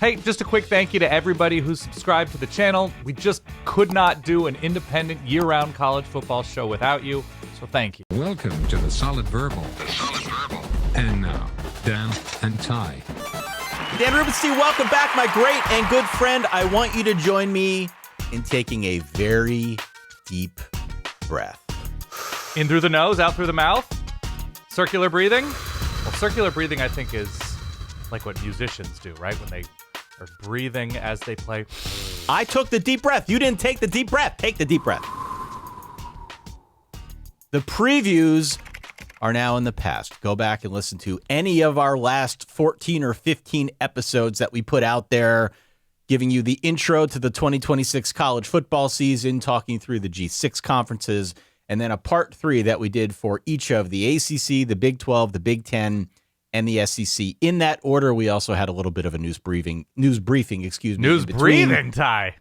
Hey, just a quick thank you to everybody who subscribed to the channel. We just could not do an independent year-round college football show without you, so thank you. Welcome to the Solid Verbal. And now, Dan and Ty. Dan Rubenstein, welcome back, my great and good friend. I want you to join me in taking a very deep breath. In through the nose, out through the mouth. Circular breathing. Well, circular breathing, I think, is like what musicians do, right? When they are breathing as they play. I took the deep breath. You didn't take the deep breath. Take the deep breath. The previews are now in the past. Go back and listen to any of our last 14 or 15 episodes that we put out there, giving you the intro to the 2026 college football season, talking through the G6 conferences, and then a part 3 that we did for each of the ACC, the Big 12, the Big 10, and the SEC. In that order, we also had a little bit of a news briefing, News breathing, Ty.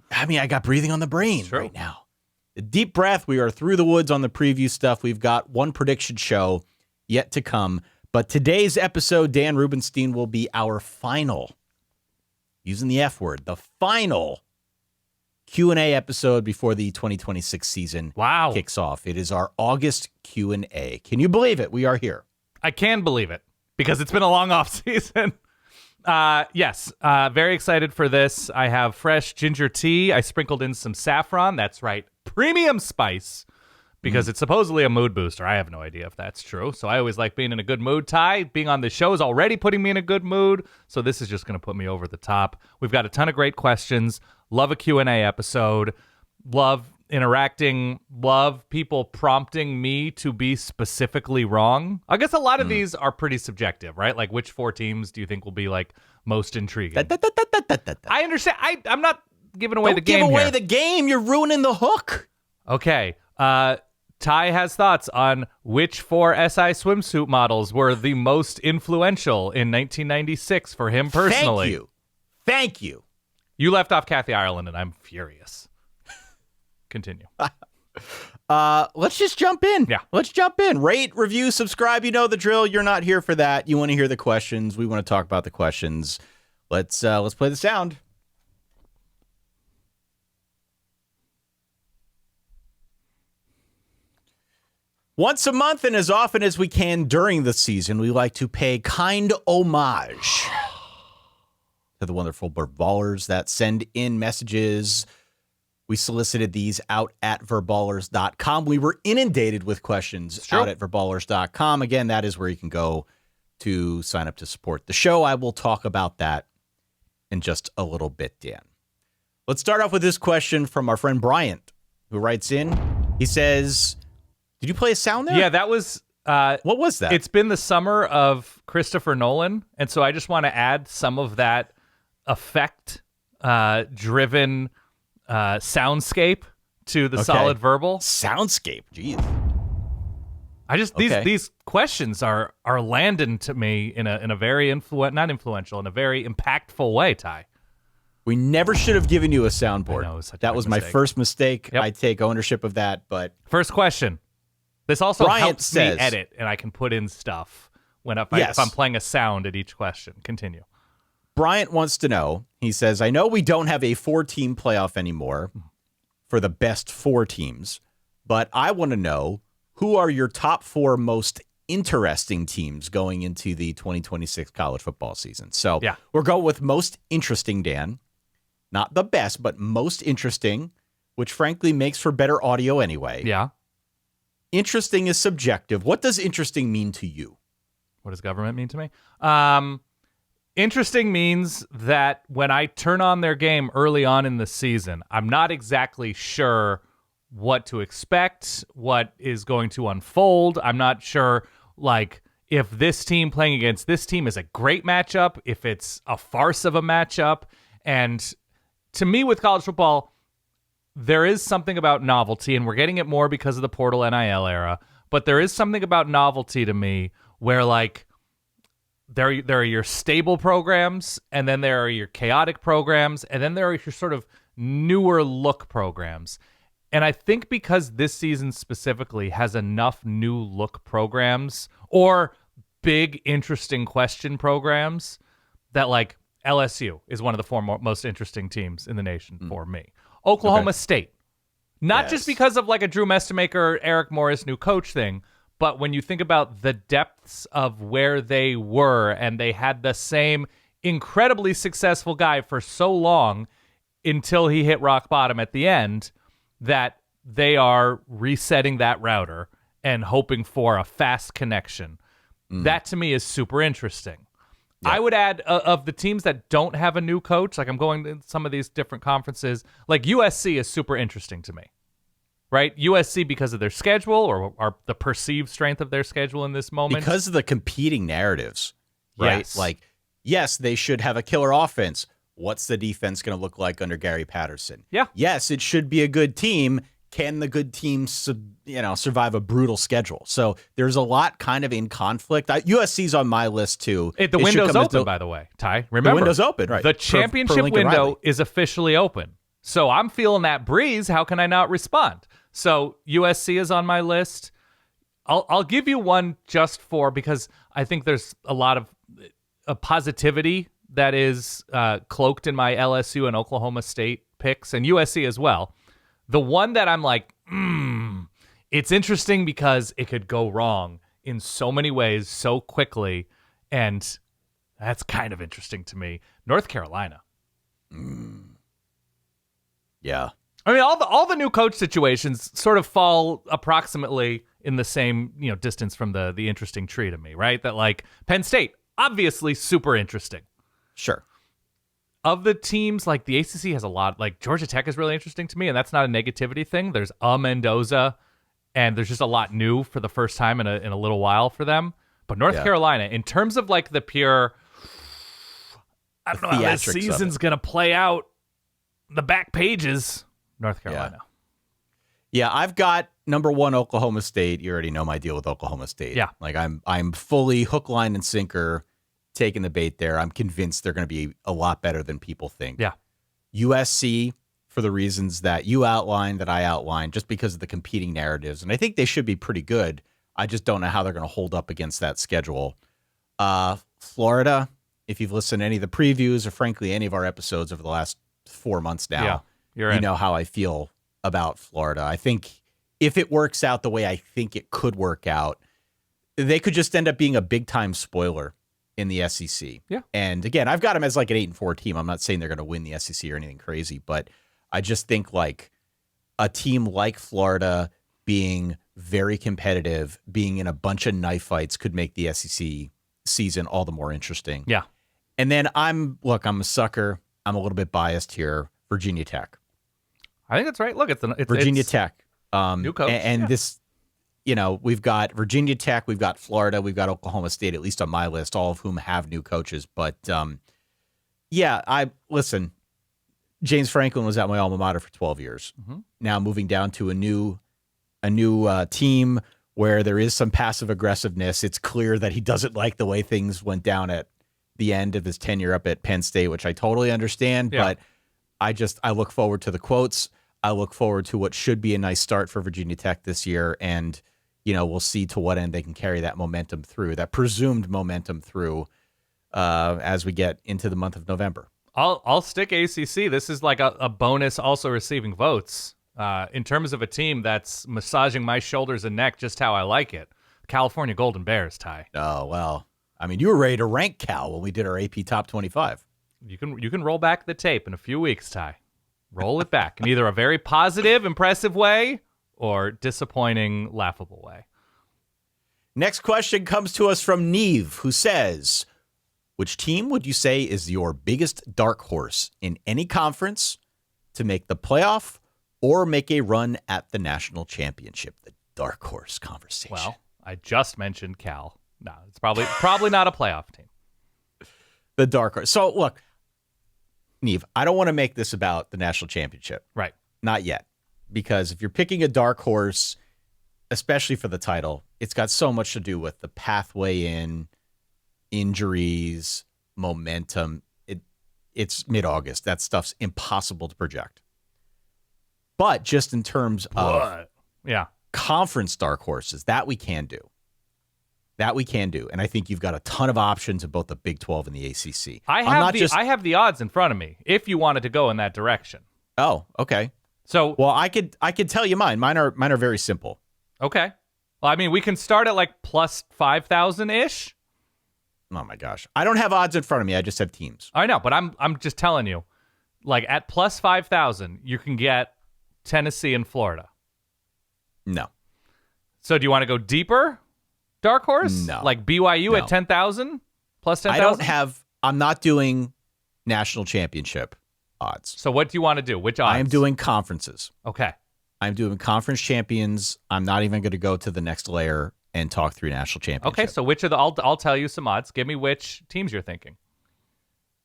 I mean, I got breathing on the brain right now. A deep breath. We are through the woods on the preview stuff. We've got one prediction show yet to come. But today's episode, Dan Rubenstein, will be our final, using the F word, the final Q&A episode before the 2026 season kicks off. It is our August Q&A. Can you believe it? We are here. I can believe it because it's been a long off season. Yes, very excited for this. I have fresh ginger tea. I sprinkled in some saffron. That's right. Premium spice, because it's supposedly a mood booster. I have no idea if that's true. So I always like being in a good mood. Ty, being on the show is already putting me in a good mood. So this is just going to put me over the top. We've got a ton of great questions. Love a Q&A episode. Love interacting. Love people prompting me to be specifically wrong. I guess a lot of these are pretty subjective, right? Like, which 4 teams do you think will be like most intriguing? I understand. I'm not giving away the game. Don't give away here. the game. You're ruining the hook. Okay. Ty has thoughts on which 4 SI swimsuit models were the most influential in 1996 for him personally. Thank you. You left off Kathy Ireland, and I'm furious. Continue. Let's just jump in. Yeah. Let's jump in. Rate, review, subscribe. You know the drill. You're not here for that. You want to hear the questions. We want to talk about the questions. Let's play the sound. Once a month and as often as we can during the season, we like to pay kind homage to the wonderful Verballers that send in messages. We solicited these out at Verballers.com. We were inundated with questions out at Verballers.com. Again, that is where you can go to sign up to support the show. I will talk about that in just a little bit, Dan. Let's start off with this question from our friend Bryant, who writes in. He says, did you play a sound there? Yeah, that was... what was that? It's been the summer of Christopher Nolan, and so I just want to add some of that effect-driven soundscape to the Solid Verbal. Soundscape, geez. I just these questions are landing to me in a very not influential, in a very impactful way, Ty. We never should have given you a soundboard. I know, it was such that a was mistake. my first mistake. Yep. I take ownership of that, but First question. This also Bryant helps says, me edit, and I can put in stuff if I'm playing a sound at each question. Continue. Bryant wants to know, he says, I know we don't have a 4-team playoff anymore for the best 4 teams, but I want to know, who are your top 4 most interesting teams going into the 2026 college football season? So we're going with most interesting, Dan. Not the best, but most interesting, which frankly makes for better audio anyway. Yeah. Interesting is subjective. What does interesting mean to you? What does government mean to me? Interesting means that when I turn on their game early on in the season, I'm not exactly sure what to expect, what is going to unfold. I'm not sure, like, if this team playing against this team is a great matchup, if it's a farce of a matchup. And to me, with college football, there is something about novelty, and we're getting it more because of the portal NIL era, but there is something about novelty to me where, like, there are your stable programs, and then there are your chaotic programs, and then there are your sort of newer look programs. And I think because this season specifically has enough new look programs or big, interesting question programs that, like, LSU is one of the four most interesting teams in the nation for me. Oklahoma State. Not just because of like a Drew Mestemaker, Eric Morris, new coach thing, but when you think about the depths of where they were, and they had the same incredibly successful guy for so long until he hit rock bottom at the end, that they are resetting that router and hoping for a fast connection. That to me is super interesting. I would add of the teams that don't have a new coach, like I'm going to some of these different conferences, like USC is super interesting to me, right? USC because of their schedule or the perceived strength of their schedule in this moment. Because of the competing narratives, right? Yes. Like, yes, they should have a killer offense. What's the defense going to look like under Gary Patterson? Yeah. Yes, it should be a good team. Can the good team, survive a brutal schedule? So there's a lot kind of in conflict. USC's on my list too. The window's open, by the way, Ty. Remember, the window's open, right? The championship window is officially open. So I'm feeling that breeze. How can I not respond? So USC is on my list. I'll give you one just because I think there's a lot of positivity that is cloaked in my LSU and Oklahoma State picks, and USC as well. The one that I'm like, it's interesting because it could go wrong in so many ways so quickly, and that's kind of interesting to me. North Carolina. Yeah. I mean, all the new coach situations sort of fall approximately in the same, distance from the interesting tree to me, right? That like Penn State, obviously super interesting. Sure. Of the teams, like the ACC has a lot, like Georgia Tech is really interesting to me, and that's not a negativity thing. There's Mendoza, and there's just a lot new for the first time in a little while for them. But North Carolina, in terms of like the pure, I don't know how this season's going to play out, the back pages, North Carolina. Yeah, I've got number one, Oklahoma State. You already know my deal with Oklahoma State. Yeah. Like I'm fully hook, line, and sinker taking the bait there. I'm convinced they're going to be a lot better than people think. Yeah. USC, for the reasons that you outlined, that I outlined, just because of the competing narratives. And I think they should be pretty good. I just don't know how they're going to hold up against that schedule. Florida, if you've listened to any of the previews or frankly any of our episodes over the last 4 months now, you know how I feel about Florida. I think if it works out the way I think it could work out, they could just end up being a big-time spoiler in the SEC. Yeah. And again, I've got them as like an 8-4 team. I'm not saying they're going to win the SEC or anything crazy, but I just think like a team like Florida being very competitive, being in a bunch of knife fights could make the SEC season all the more interesting. Yeah. And then I'm a sucker. I'm a little bit biased here. Virginia Tech. I think that's right. Look, it's Virginia Tech. New coach. And this, we've got Virginia Tech, we've got Florida, we've got Oklahoma State, at least on my list, all of whom have new coaches. But listen, James Franklin was at my alma mater for 12 years. Mm-hmm. Now moving down to a new team where there is some passive aggressiveness. It's clear that he doesn't like the way things went down at the end of his tenure up at Penn State, which I totally understand. Yeah. But I look forward to the quotes. I look forward to what should be a nice start for Virginia Tech this year. And, we'll see to what end they can carry that momentum through, that presumed momentum through as we get into the month of November. I'll stick ACC. This is like a bonus also receiving votes in terms of a team that's massaging my shoulders and neck just how I like it. California Golden Bears, Ty. Oh, well, I mean, you were ready to rank Cal when we did our AP Top 25. You can roll back the tape in a few weeks, Ty. Roll it back in either a very positive, impressive way or disappointing, laughable way. Next question comes to us from Neve, who says, which team would you say is your biggest dark horse in any conference to make the playoff or make a run at the national championship? The dark horse conversation. Well, I just mentioned Cal. No, it's probably not a playoff team. The dark horse. So, look, Neve, I don't want to make this about the national championship. Right. Not yet. Because if you're picking a dark horse, especially for the title, it's got so much to do with the pathway in, injuries, momentum. It's mid-August. That stuff's impossible to project. But just in terms of conference dark horses, that we can do. That we can do. And I think you've got a ton of options in both the Big 12 and the ACC. I have the odds in front of me if you wanted to go in that direction. Oh, okay. So, well, I could tell you mine. Mine are very simple. Okay. Well, I mean, we can start at like plus 5,000-ish. Oh my gosh. I don't have odds in front of me. I just have teams. I know, but I'm just telling you, like at plus 5,000, you can get Tennessee and Florida. No. So do you want to go deeper? Dark horse? No. Like BYU at 10,000? Plus 10,000? I'm not doing national championship odds. So what do you want to do? Which odds? I am doing conferences. Okay. I'm doing conference champions. I'm not even going to go to the next layer and talk through national championship. Okay, so which of the I'll tell you some odds. Give me which teams you're thinking.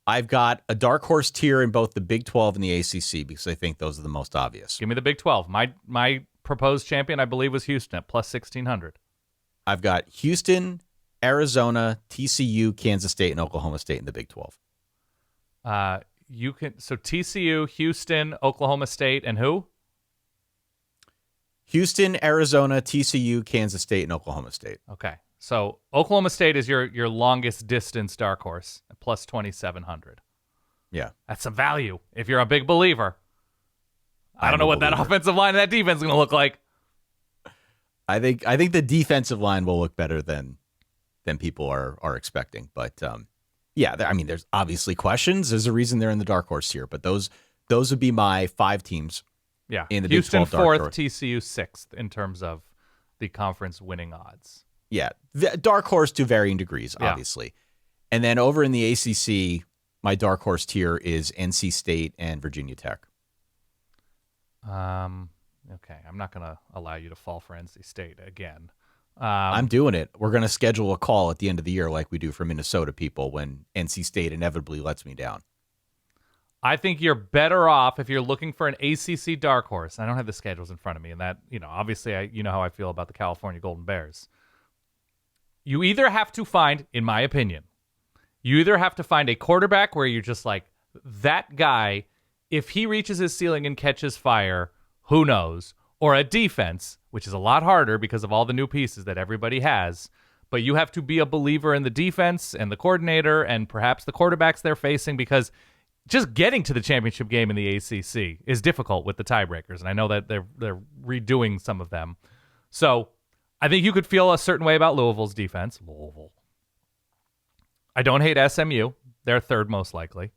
I've got a dark horse tier in both the Big 12 and the ACC because I think those are the most obvious. Give me the Big 12. My proposed champion, I believe, was Houston at plus 1,600. I've got Houston, Arizona, TCU, Kansas State, and Oklahoma State in the Big 12. So TCU, Houston, Oklahoma State, and who? Houston, Arizona, TCU, Kansas State, and Oklahoma State. Okay. So Oklahoma State is your longest distance dark horse at plus 2,700. Yeah. That's some value if you're a big believer. I don't know what that offensive line and that defense is going to look like. I think the defensive line will look better than people are expecting. But yeah, I mean, there's obviously questions. There's a reason they're in the dark horse here. But those would be my 5 teams. Yeah, in the Houston Big 12 4th, TCU 6th in terms of the conference winning odds. Yeah, dark horse to varying degrees, obviously. And then over in the ACC, my dark horse tier is NC State and Virginia Tech. Okay, I'm not going to allow you to fall for NC State again. I'm doing it. We're going to schedule a call at the end of the year like we do for Minnesota people when NC State inevitably lets me down. I think you're better off if you're looking for an ACC dark horse. I don't have the schedules in front of me, and that, obviously, you know how I feel about the California Golden Bears. You either have to find, in my opinion, a quarterback where you're just like, that guy, if he reaches his ceiling and catches fire, who knows? Or a defense, which is a lot harder because of all the new pieces that everybody has. But you have to be a believer in the defense and the coordinator and perhaps the quarterbacks they're facing, because just getting to the championship game in the ACC is difficult with the tiebreakers, and I know that they're redoing some of them. So I think you could feel a certain way about Louisville's defense. I don't hate SMU; they're third most likely.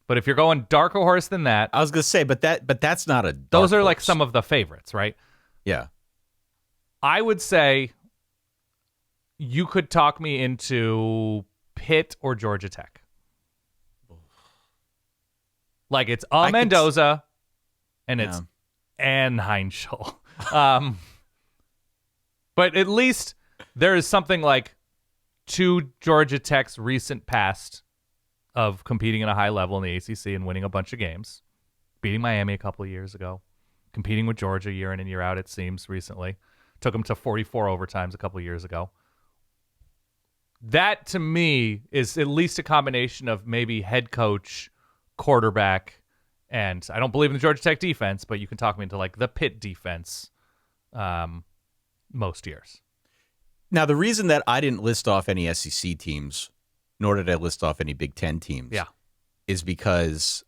But if you're going darker horse than that, I was going to say, but that's not a dark those are horse. like some of the favorites, right? Yeah, I would say you could talk me into Pitt or Georgia Tech. Like it's Mendoza and it's Heinschel. But at least there is something like to Georgia Tech's recent past of competing at a high level in the ACC and winning a bunch of games, beating Miami a couple of years ago, competing with Georgia year in and year out, it seems, recently. Took them to 44 overtimes a couple of years ago. That, to me, is at least a combination of maybe head coach, quarterback, and I don't believe in the Georgia Tech defense, but you can talk me into like the Pitt defense most years. Now, the reason that I didn't list off any SEC teams, nor did I list off any Big Ten teams, is because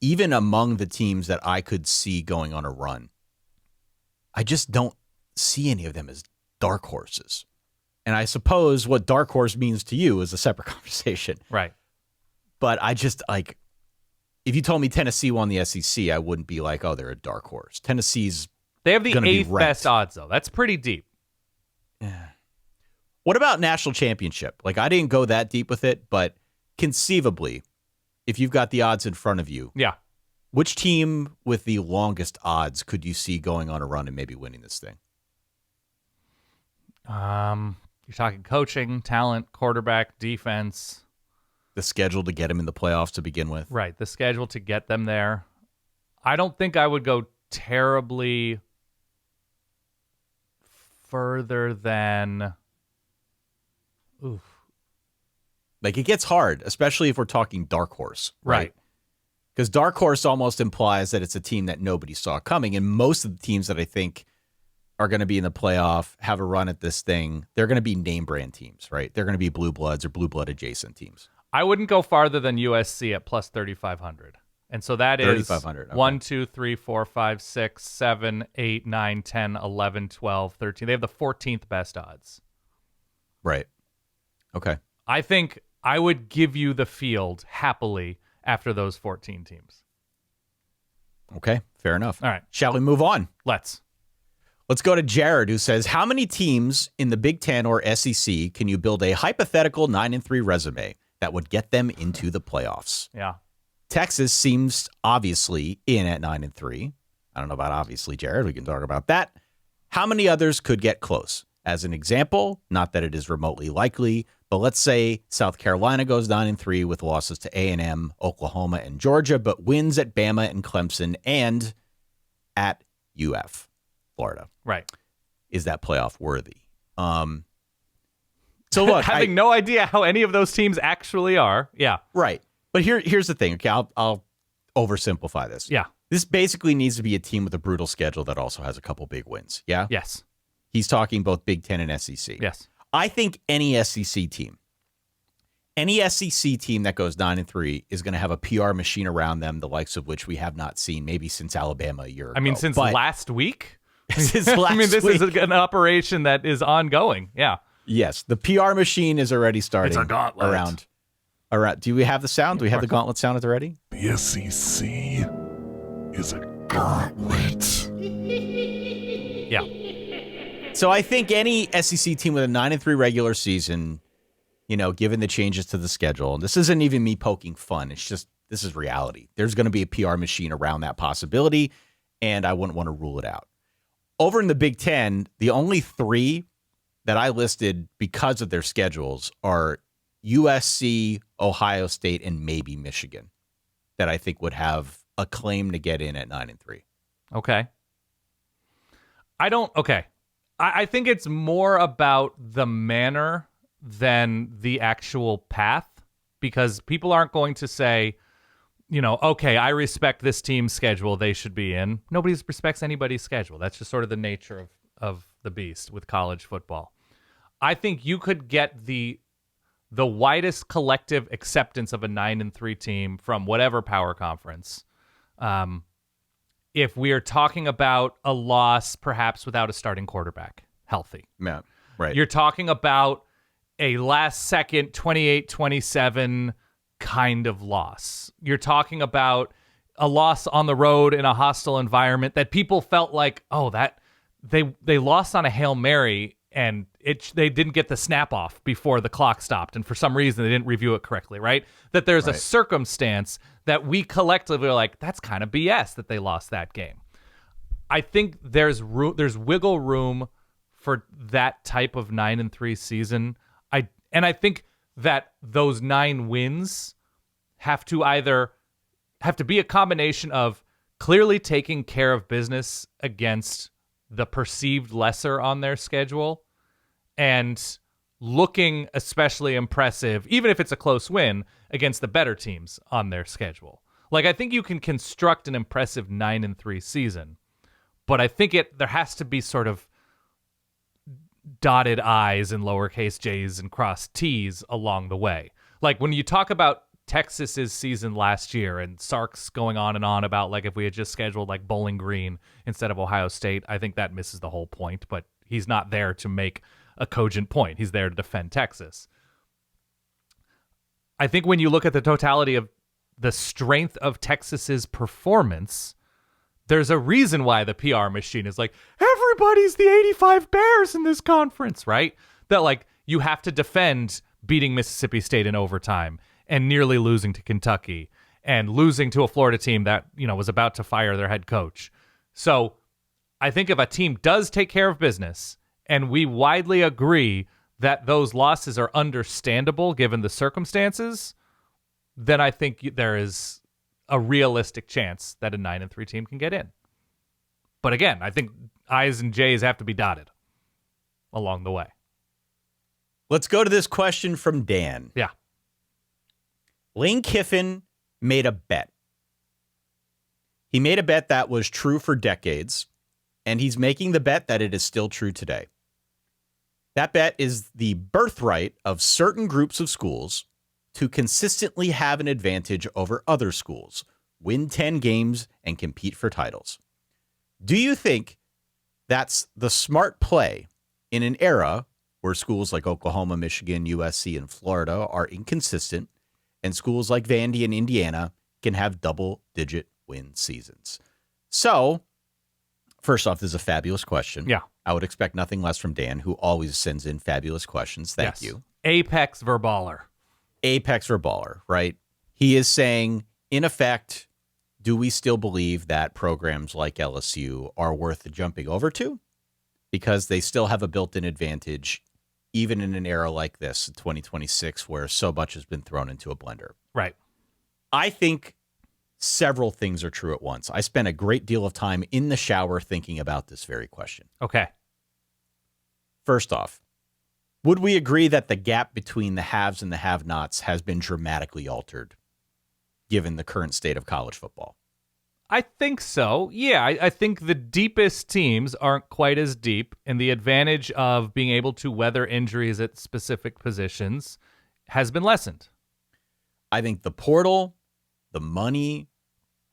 even among the teams that I could see going on a run, I just don't see any of them as dark horses. And I suppose what dark horse means to you is a separate conversation. Right. But I just, like, if you told me Tennessee won the SEC, I wouldn't be like, oh, they're a dark horse. Tennessee's They have the 8th best odds, though. That's pretty deep. Yeah. What about national championship? Like, I didn't go that deep with it, but conceivably, if you've got the odds in front of you, which team with the longest odds could you see going on a run and maybe winning this thing? You're talking coaching, talent, quarterback, defense. The schedule to get them in the playoffs to begin with. Right, the schedule to get them there. I don't think I would go terribly further than... Oof. Like, it gets hard, especially if we're talking dark horse. Right. Because dark horse almost implies that it's a team that nobody saw coming. And most of the teams that I think are going to be in the playoff, have a run at this thing, they're going to be name brand teams, right? They're going to be blue bloods or blue blood adjacent teams. I wouldn't go farther than USC at plus 3,500. And so that is 3,500. Okay. 1, 2, 3, 4, 5, 6, 7, 8, 9, 10, 11, 12, 13. They have the 14th best odds. Right. Okay. I think I would give you the field happily after those 14 teams. Okay. Fair enough. All right. Shall we move on? Let's go to Jared, who says, how many teams in the Big Ten or SEC can you build a hypothetical 9-3 resume that would get them into the playoffs? Yeah. Texas seems obviously in at 9-3. I don't know about obviously, Jared. We can talk about that. How many others could get close? As an example, not that it is remotely likely, but let's say South Carolina goes 9-3 with losses to A&M, Oklahoma, and Georgia, but wins at Bama and Clemson and at UF, Florida. Right. Is that playoff worthy? So look, having no idea how any of those teams actually are. Yeah. Right. But here's the thing. Okay, I'll oversimplify this. Yeah. This basically needs to be a team with a brutal schedule that also has a couple big wins. Yeah? Yes. He's talking both Big Ten and SEC. Yes. I think any SEC team that goes 9-3 is going to have a PR machine around them, the likes of which we have not seen maybe since Alabama a year ago. I mean, since last week? Since last I mean, this week. is an operation that is ongoing. Yeah. Yes, the PR machine is already starting. It's a gauntlet. Around. Do we have the sound? Do we have the gauntlet sound at the ready? The SEC is a gauntlet. Yeah. So I think any SEC team with a 9-3 regular season, given the changes to the schedule, and this isn't even me poking fun. It's just, this is reality. There's going to be a PR machine around that possibility, and I wouldn't want to rule it out. Over in the Big Ten, the only three that I listed because of their schedules are USC, Ohio State, and maybe Michigan that I think would have a claim to get in at 9-3. Okay. I think it's more about the manner than the actual path, because people aren't going to say, okay, I respect this team's schedule, they should be in. Nobody respects anybody's schedule. That's just sort of the nature of the beast with college football. I think you could get the widest collective acceptance of a 9-3 team from whatever power conference. If we are talking about a loss, perhaps without a starting quarterback healthy. Yeah, right. You're talking about a last second 28-27 kind of loss. You're talking about a loss on the road in a hostile environment that people felt like, that they lost on a Hail Mary and they didn't get the snap off before the clock stopped, and for some reason they didn't review it correctly, right? That there's a circumstance that we collectively are like, that's kind of BS that they lost that game. I think there's wiggle room for that type of 9-3 season. I think that those 9 wins have to be a combination of clearly taking care of business against the perceived lesser on their schedule and looking especially impressive, even if it's a close win, against the better teams on their schedule. Like, I think you can construct an impressive 9-3 season, but I think there has to be sort of dotted I's and lowercase J's and crossed T's along the way. Like, when you talk about Texas's season last year and Sark's going on and on about, like, if we had just scheduled like Bowling Green instead of Ohio State, I think that misses the whole point, but he's not there to make a cogent point. He's there to defend Texas. I think when you look at the totality of the strength of Texas's performance, there's a reason why the PR machine is like, everybody's the 85 Bears in this conference, right? That, like, you have to defend beating Mississippi State in overtime and nearly losing to Kentucky and losing to a Florida team that, was about to fire their head coach. So I think if a team does take care of business and we widely agree that those losses are understandable given the circumstances, then I think there is a realistic chance that a 9-3 team can get in. But again, I think I's and J's have to be dotted along the way. Let's go to this question from Dan. Yeah. Lane Kiffin made a bet. He made a bet that was true for decades, And he's making the bet that it is still true today. That bet is the birthright of certain groups of schools to consistently have an advantage over other schools, win 10 games, and compete for titles. Do you think that's the smart play in an era where schools like Oklahoma, Michigan, USC, and Florida are inconsistent, and schools like Vandy and Indiana can have double-digit win seasons? So, first off, this is a fabulous question. Yeah. I would expect nothing less from Dan, who always sends in fabulous questions. Thank Yes. you. Apex Verballer. Apex Verballer, right? He is saying, in effect, do we still believe that programs like LSU are worth jumping over to? Because they still have a built-in advantage, even in an era like this, 2026, where so much has been thrown into a blender. Right. I think several things are true at once. I spent a great deal of time in the shower thinking about this very question. Okay. First off, would we agree that the gap between the haves and the have-nots has been dramatically altered, given the current state of college football? I think so. Yeah, I think the deepest teams aren't quite as deep, and the advantage of being able to weather injuries at specific positions has been lessened. I think the portal, the money,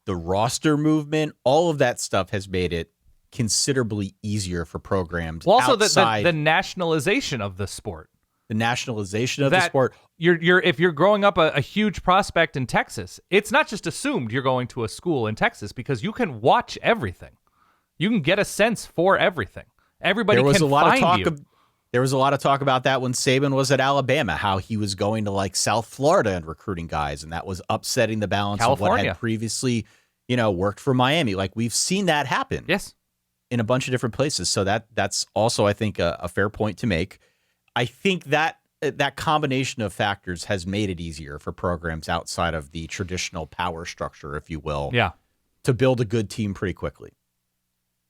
the roster movement, all of that stuff has made it considerably easier for programs. Well, also outside the nationalization of the sport. the nationalization of the sport. If you're growing up a huge prospect in Texas, it's not just assumed you're going to a school in Texas, because you can watch everything. You can get a sense for everything. Everybody can find you. There was a lot of talk about that when Saban was at Alabama, how he was going to like South Florida and recruiting guys, and that was upsetting the balance of what had previously, worked for Miami. Like, we've seen that happen. Yes. In a bunch of different places. So that's also, I think, a fair point to make. I think that combination of factors has made it easier for programs outside of the traditional power structure, if you will, to build a good team pretty quickly,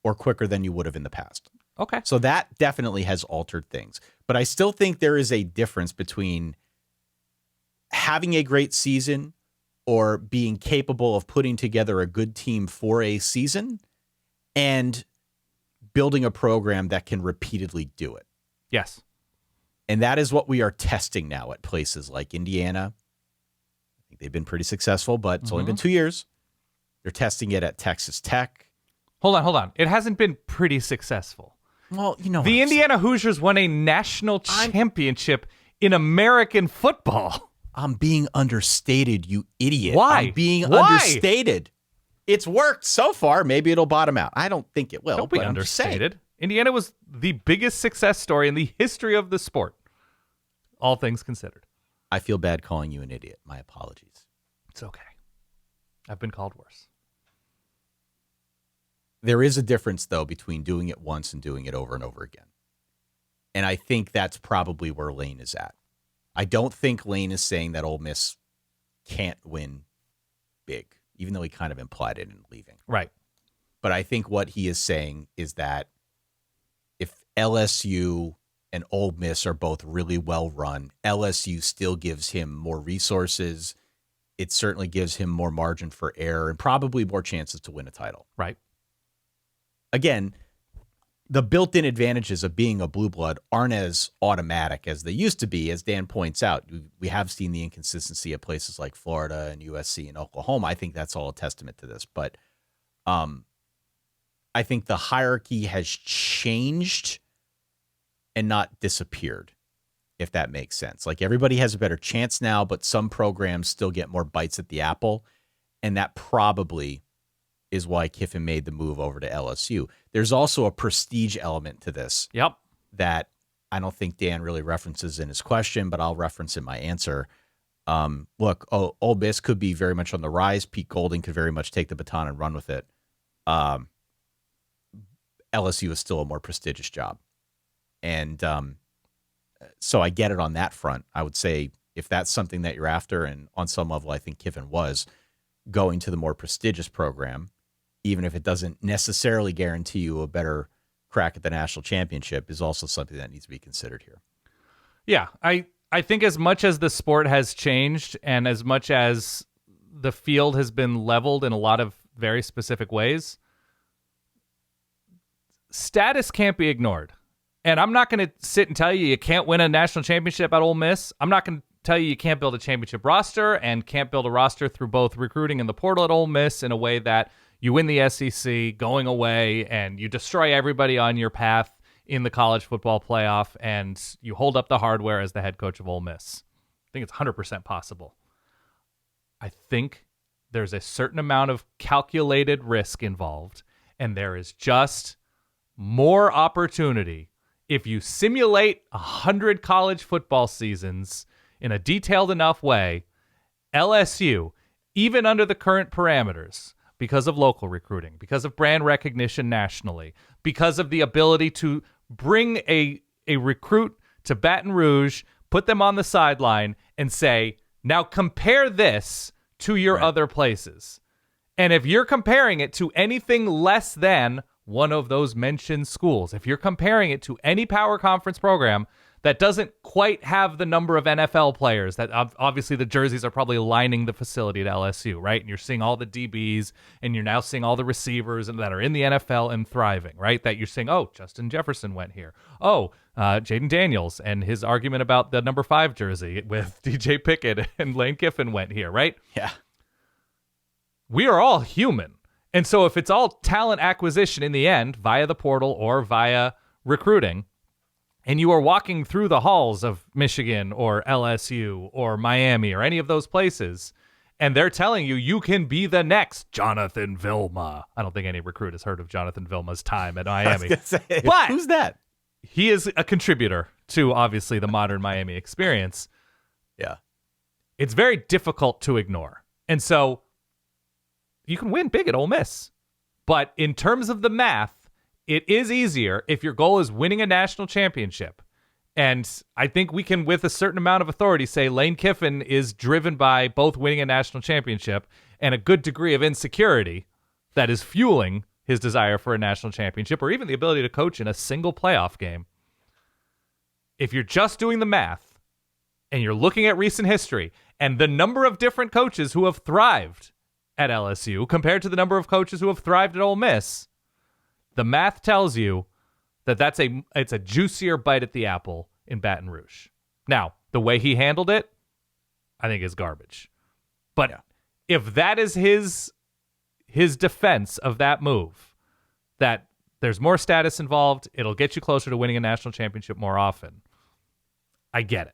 or quicker than you would have in the past. Okay. So that definitely has altered things. But I still think there is a difference between having a great season or being capable of putting together a good team for a season and building a program that can repeatedly do it. Yes. And that is what we are testing now at places like Indiana. I think they've been pretty successful, but it's only been 2 years. They're testing it at Texas Tech. Hold on. It hasn't been pretty successful. Well, the Indiana Hoosiers won a national championship in American football. I'm being understated, you idiot. Why? I'm being understated. It's worked so far. Maybe it'll bottom out. I don't think it will. Don't be understated. Indiana was the biggest success story in the history of the sport, all things considered. I feel bad calling you an idiot. My apologies. It's okay. I've been called worse. There is a difference, though, between doing it once and doing it over and over again. And I think that's probably where Lane is at. I don't think Lane is saying that Ole Miss can't win big, even though he kind of implied it in leaving. Right. But I think what he is saying is that if LSU and Ole Miss are both really well run, LSU still gives him more resources. It certainly gives him more margin for error and probably more chances to win a title. Right. Again, the built-in advantages of being a blue blood aren't as automatic as they used to be. As Dan points out, we have seen the inconsistency at places like Florida and USC and Oklahoma. I think that's all a testament to this. But I think the hierarchy has changed and not disappeared, if that makes sense. Like, everybody has a better chance now, but some programs still get more bites at the apple. And that probably is why Kiffin made the move over to LSU. There's also a prestige element to this. Yep. That I don't think Dan really references in his question, but I'll reference in my answer. Look, Ole Miss could be very much on the rise. Pete Golding could very much take the baton and run with it. LSU is still a more prestigious job. And so I get it on that front. I would say if that's something that you're after, and on some level I think Kiffin was, going to the more prestigious program, even if it doesn't necessarily guarantee you a better crack at the national championship, is also something that needs to be considered here. Yeah, I think as much as the sport has changed and as much as the field has been leveled in a lot of very specific ways, status can't be ignored. And I'm not going to sit and tell you can't win a national championship at Ole Miss. I'm not going to tell you can't build a championship roster and can't build a roster through both recruiting and the portal at Ole Miss in a way that you win the SEC going away and you destroy everybody on your path in the college football playoff and you hold up the hardware as the head coach of Ole Miss. I think it's 100% possible. I think there's a certain amount of calculated risk involved, and there is just more opportunity if you simulate 100 college football seasons in a detailed enough way. LSU, even under the current parameters, because of local recruiting, because of brand recognition nationally, because of the ability to bring a recruit to Baton Rouge, put them on the sideline, and say, now compare this to your other places. And if you're comparing it to anything less than one of those mentioned schools, if you're comparing it to any power conference program that doesn't quite have the number of NFL players, that obviously the jerseys are probably lining the facility at LSU, right? And you're seeing all the DBs and you're now seeing all the receivers that are in the NFL and thriving, right? That you're saying, oh, Justin Jefferson went here. Oh, Jaden Daniels and his argument about the number 5 jersey with DJ Pickett and Lane Kiffin went here, right? Yeah. We are all human. And so if it's all talent acquisition in the end via the portal or via recruiting, and you are walking through the halls of Michigan or LSU or Miami or any of those places, and they're telling you you can be the next Jonathan Vilma. I don't think any recruit has heard of Jonathan Vilma's time at Miami. But who's that? He is a contributor to, obviously, the modern Miami experience. Yeah. It's very difficult to ignore. And so you can win big at Ole Miss. But in terms of the math, it is easier if your goal is winning a national championship. And I think we can, with a certain amount of authority, say Lane Kiffin is driven by both winning a national championship and a good degree of insecurity that is fueling his desire for a national championship or even the ability to coach in a single playoff game. If you're just doing the math and you're looking at recent history and the number of different coaches who have thrived at LSU compared to the number of coaches who have thrived at Ole Miss, the math tells you that it's a juicier bite at the apple in Baton Rouge. Now, the way he handled it, I think is garbage. But if that is his defense of that move, that there's more status involved, it'll get you closer to winning a national championship more often, I get it.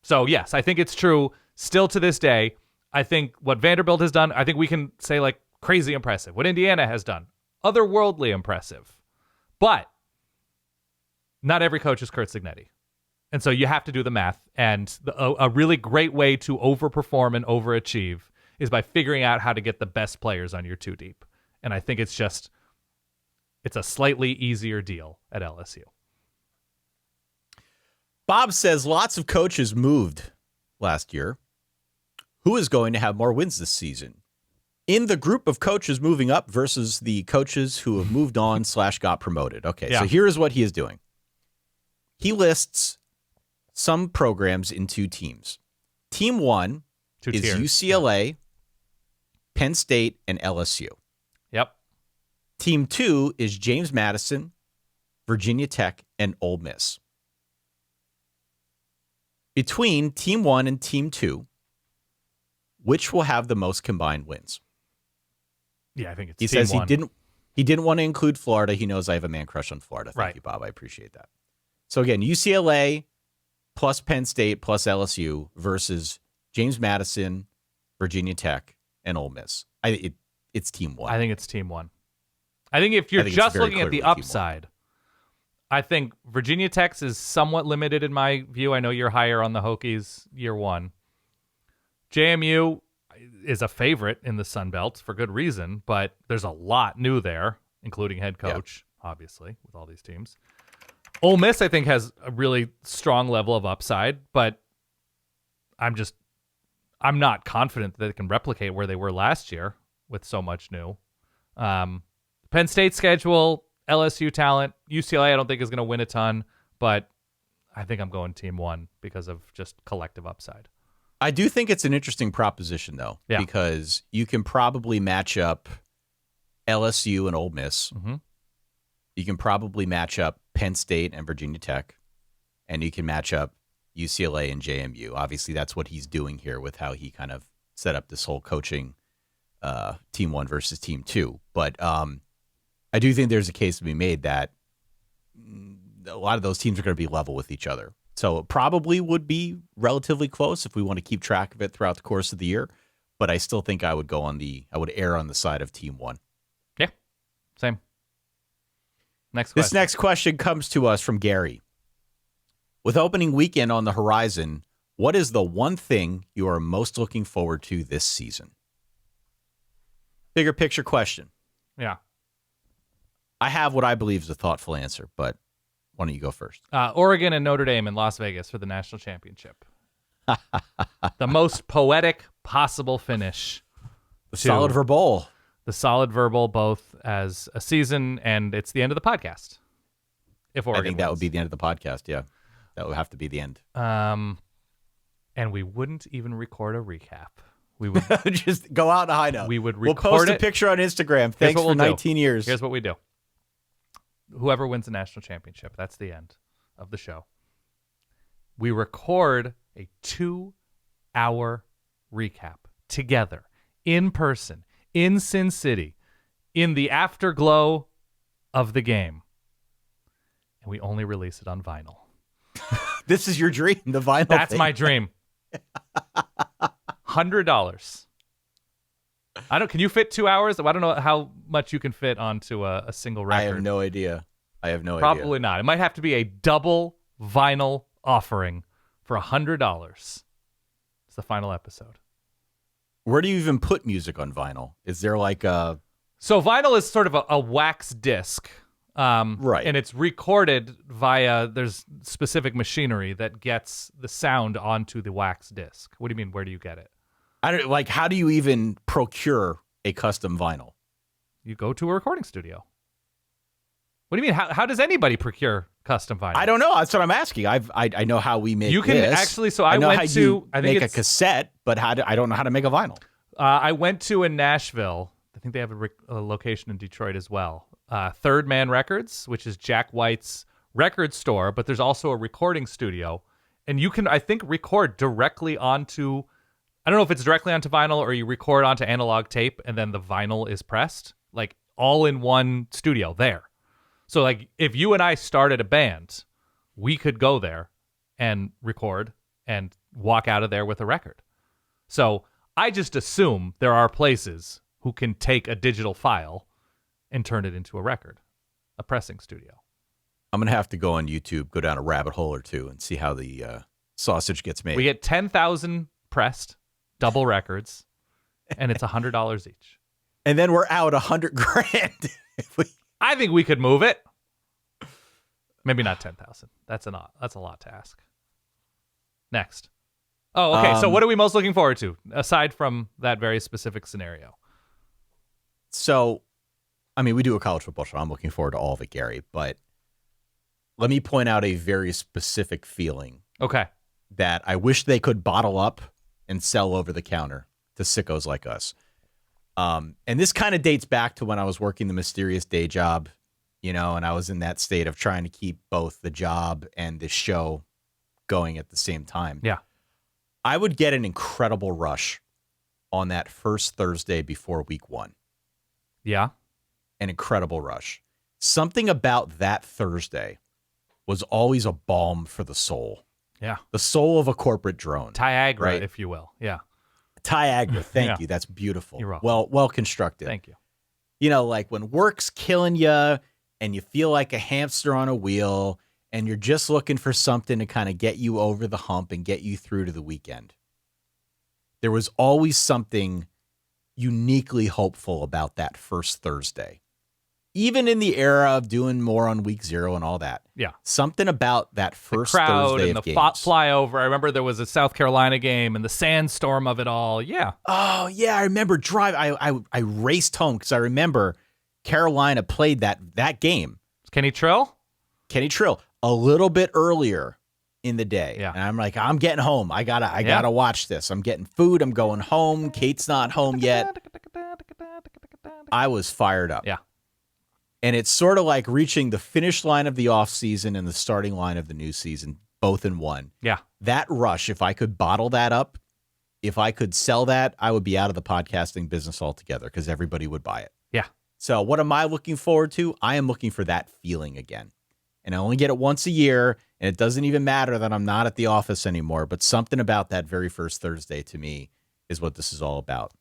So, yes, I think it's true still to this day. I think what Vanderbilt has done, I think we can say like crazy impressive. What Indiana has done, otherworldly impressive. But not every coach is Curt Cignetti. And so you have to do the math. And a really great way to overperform and overachieve is by figuring out how to get the best players on your 2 deep. And I think it's a slightly easier deal at LSU. Bob says lots of coaches moved last year. Who is going to have more wins this season? In the group of coaches moving up versus the coaches who have moved on / got promoted. Okay, So here is what he is doing. He lists some programs in 2 teams. Team 1 is tiers. UCLA, Penn State, and LSU. Yep. Team 2 is James Madison, Virginia Tech, and Ole Miss. Between Team 1 and Team 2, which will have the most combined wins? Yeah, I think it's He team says 1. he didn't want to include Florida. He knows I have a man crush on Florida. Thank you, Bob. I appreciate that. So again, UCLA plus Penn State plus LSU versus James Madison, Virginia Tech, and Ole Miss. It's team 1. I think it's team 1. I think if you're just looking at the upside, I think Virginia Tech is somewhat limited in my view. I know you're higher on the Hokies year 1. JMU is a favorite in the Sun Belt for good reason, but there's a lot new there, including head coach, obviously, with all these teams. Ole Miss, I think, has a really strong level of upside, but I'm not confident that they can replicate where they were last year with so much new. Penn State schedule, LSU talent, UCLA I don't think is going to win a ton, but I think I'm going team 1 because of just collective upside. I do think it's an interesting proposition, though, because you can probably match up LSU and Ole Miss You can probably match up Penn State and Virginia Tech, and you can match up UCLA and JMU. Obviously, that's what he's doing here with how he kind of set up this whole coaching Team 1 versus Team 2. But I do think there's a case to be made that a lot of those teams are going to be level with each other. So it probably would be relatively close if we want to keep track of it throughout the course of the year. But I still think I would err on the side of Team 1. Yeah, same. Next question. This next question comes to us from Gary. With opening weekend on the horizon, what is the one thing you are most looking forward to this season? Bigger picture question. Yeah. I have what I believe is a thoughtful answer, but why don't you go first? Oregon and Notre Dame in Las Vegas for the national championship. The most poetic possible finish. The Solid Verbal. The Solid Verbal, both as a season, and it's the end of the podcast. If Oregon I think that wins. would be the end of the podcast, yeah. That would have to be the end. And we wouldn't even record a recap. We would just go out on a high note. We would We'll record post a it. picture on Instagram. Thanks for 19 years. Here's what we do. Whoever wins the national championship, that's the end of the show. We record a 2-hour recap together, in person, in Sin City, in the afterglow of the game. And we only release it on vinyl. This is your dream, the vinyl That's thing. my dream. $100. Can you fit 2 hours? I don't know how much you can fit onto a single record. I have no idea. Probably not. It might have to be a double vinyl offering for $100. It's the final episode. Where do you even put music on vinyl? Is there like a... So vinyl is sort of a wax disc. Right. And it's recorded via, there's specific machinery that gets the sound onto the wax disc. What do you mean, where do you get it? How do you even procure a custom vinyl? You go to a recording studio. What do you mean? How does anybody procure custom vinyl? I don't know. That's what I'm asking. I know how we make. You can this. actually. So I know went how to. you I think make a it's, cassette, but I don't know how to make a vinyl. I went to in Nashville. I think they have a location in Detroit as well. Third Man Records, which is Jack White's record store, but there's also a recording studio, and you can, I think, record directly onto. I don't know if it's directly onto vinyl or you record onto analog tape and then the vinyl is pressed, like all in one studio there. So like if you and I started a band, we could go there and record and walk out of there with a record. So I just assume there are places who can take a digital file and turn it into a record, a pressing studio. I'm going to have to go on YouTube, go down a rabbit hole or two and see how the sausage gets made. We get 10,000 pressed double records, and it's $100 each. And then we're out $100,000. I think we could move it. Maybe not 10,000. That's a lot to ask. Next. Oh, okay. So what are we most looking forward to aside from that very specific scenario? So, I mean, we do a college football show. I'm looking forward to all of it, Gary. But let me point out a very specific feeling. Okay. That I wish they could bottle up and sell over the counter to sickos like us. And this kind of dates back to when I was working the mysterious day job, and I was in that state of trying to keep both the job and the show going at the same time. Yeah. I would get an incredible rush on that first Thursday before week 1. Yeah. An incredible rush. Something about that Thursday was always a balm for the soul. Yeah. The soul of a corporate drone. Tiagra, right? if you will. Yeah. Tiagra. Thank Yeah. you. That's beautiful. You're welcome. Well constructed. Thank you. Like when work's killing you and you feel like a hamster on a wheel and you're just looking for something to kind of get you over the hump and get you through to the weekend. There was always something uniquely hopeful about that first Thursday. Even in the era of doing more on week 0 and all that. Yeah. Something about that first the crowd Thursday and of the games. flyover. I remember there was a South Carolina game and the sandstorm of it all. Yeah. Oh, yeah. I remember I raced home because I remember Carolina played that game. Kenny Trill? Kenny Trill, a little bit earlier in the day. Yeah. And I'm like, I'm getting home. I gotta watch this. I'm getting food. I'm going home. Kate's not home yet. I was fired up. Yeah. And it's sort of like reaching the finish line of the offseason and the starting line of the new season, both in one. Yeah. That rush, if I could bottle that up, if I could sell that, I would be out of the podcasting business altogether because everybody would buy it. Yeah. So what am I looking forward to? I am looking for that feeling again. And I only get it once a year, and it doesn't even matter that I'm not at the office anymore, but something about that very first Thursday to me is what this is all about.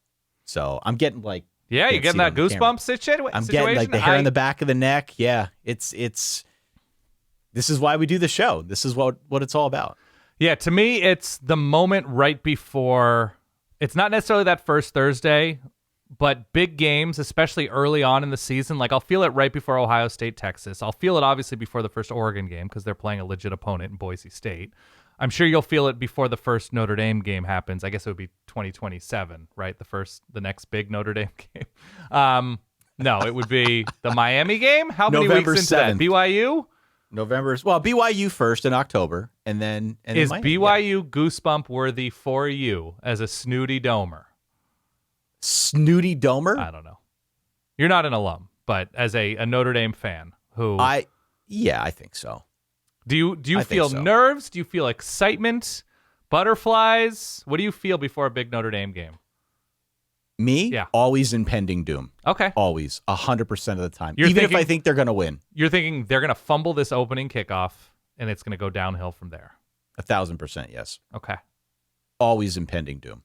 So I'm getting like, yeah, you're getting that goosebump situation. I'm getting like the hair on the back of the neck. Yeah, it's. This is why we do the show. This is what it's all about. Yeah, to me, it's the moment right before. It's not necessarily that first Thursday, but big games, especially early on in the season. Like I'll feel it right before Ohio State, Texas. I'll feel it obviously before the first Oregon game because they're playing a legit opponent in Boise State. I'm sure you'll feel it before the first Notre Dame game happens. I guess it would be 2027, right? The next big Notre Dame game. No, it would be the Miami game. How many November weeks into 7th. that? BYU? BYU first in October, and then Is Miami, BYU goosebump worthy for you as a snooty domer? Snooty Domer? I don't know. You're not an alum, but as a Notre Dame fan who I think so. Do you I feel think so. nerves? Do you feel excitement? Butterflies? What do you feel before a big Notre Dame game? Me? Yeah. Always impending doom. Okay. Always. 100% of the time. You're Even thinking- if I think they're going to win. You're thinking they're going to fumble this opening kickoff and it's going to go downhill from there. 1,000%, yes. Okay. Always impending doom.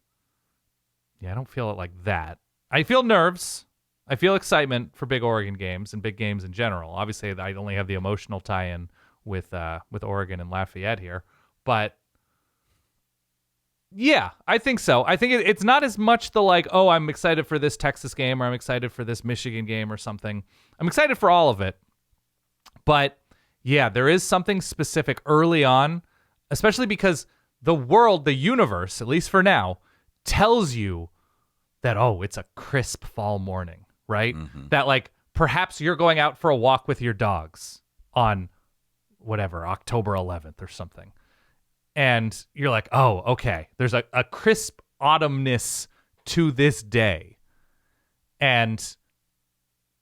Yeah, I don't feel it like that. I feel nerves. I feel excitement for big Oregon games and big games in general. Obviously, I only have the emotional tie-in with Oregon and Lafayette here, but yeah, I think so. I think it's not as much the like, oh, I'm excited for this Texas game or I'm excited for this Michigan game or something. I'm excited for all of it, but yeah, there is something specific early on, especially because the world, the universe, at least for now, tells you that, oh, it's a crisp fall morning, right? Mm-hmm. That like perhaps you're going out for a walk with your dogs on whatever, October 11th or something. And you're like, oh, okay, there's a crisp autumnness to this day. And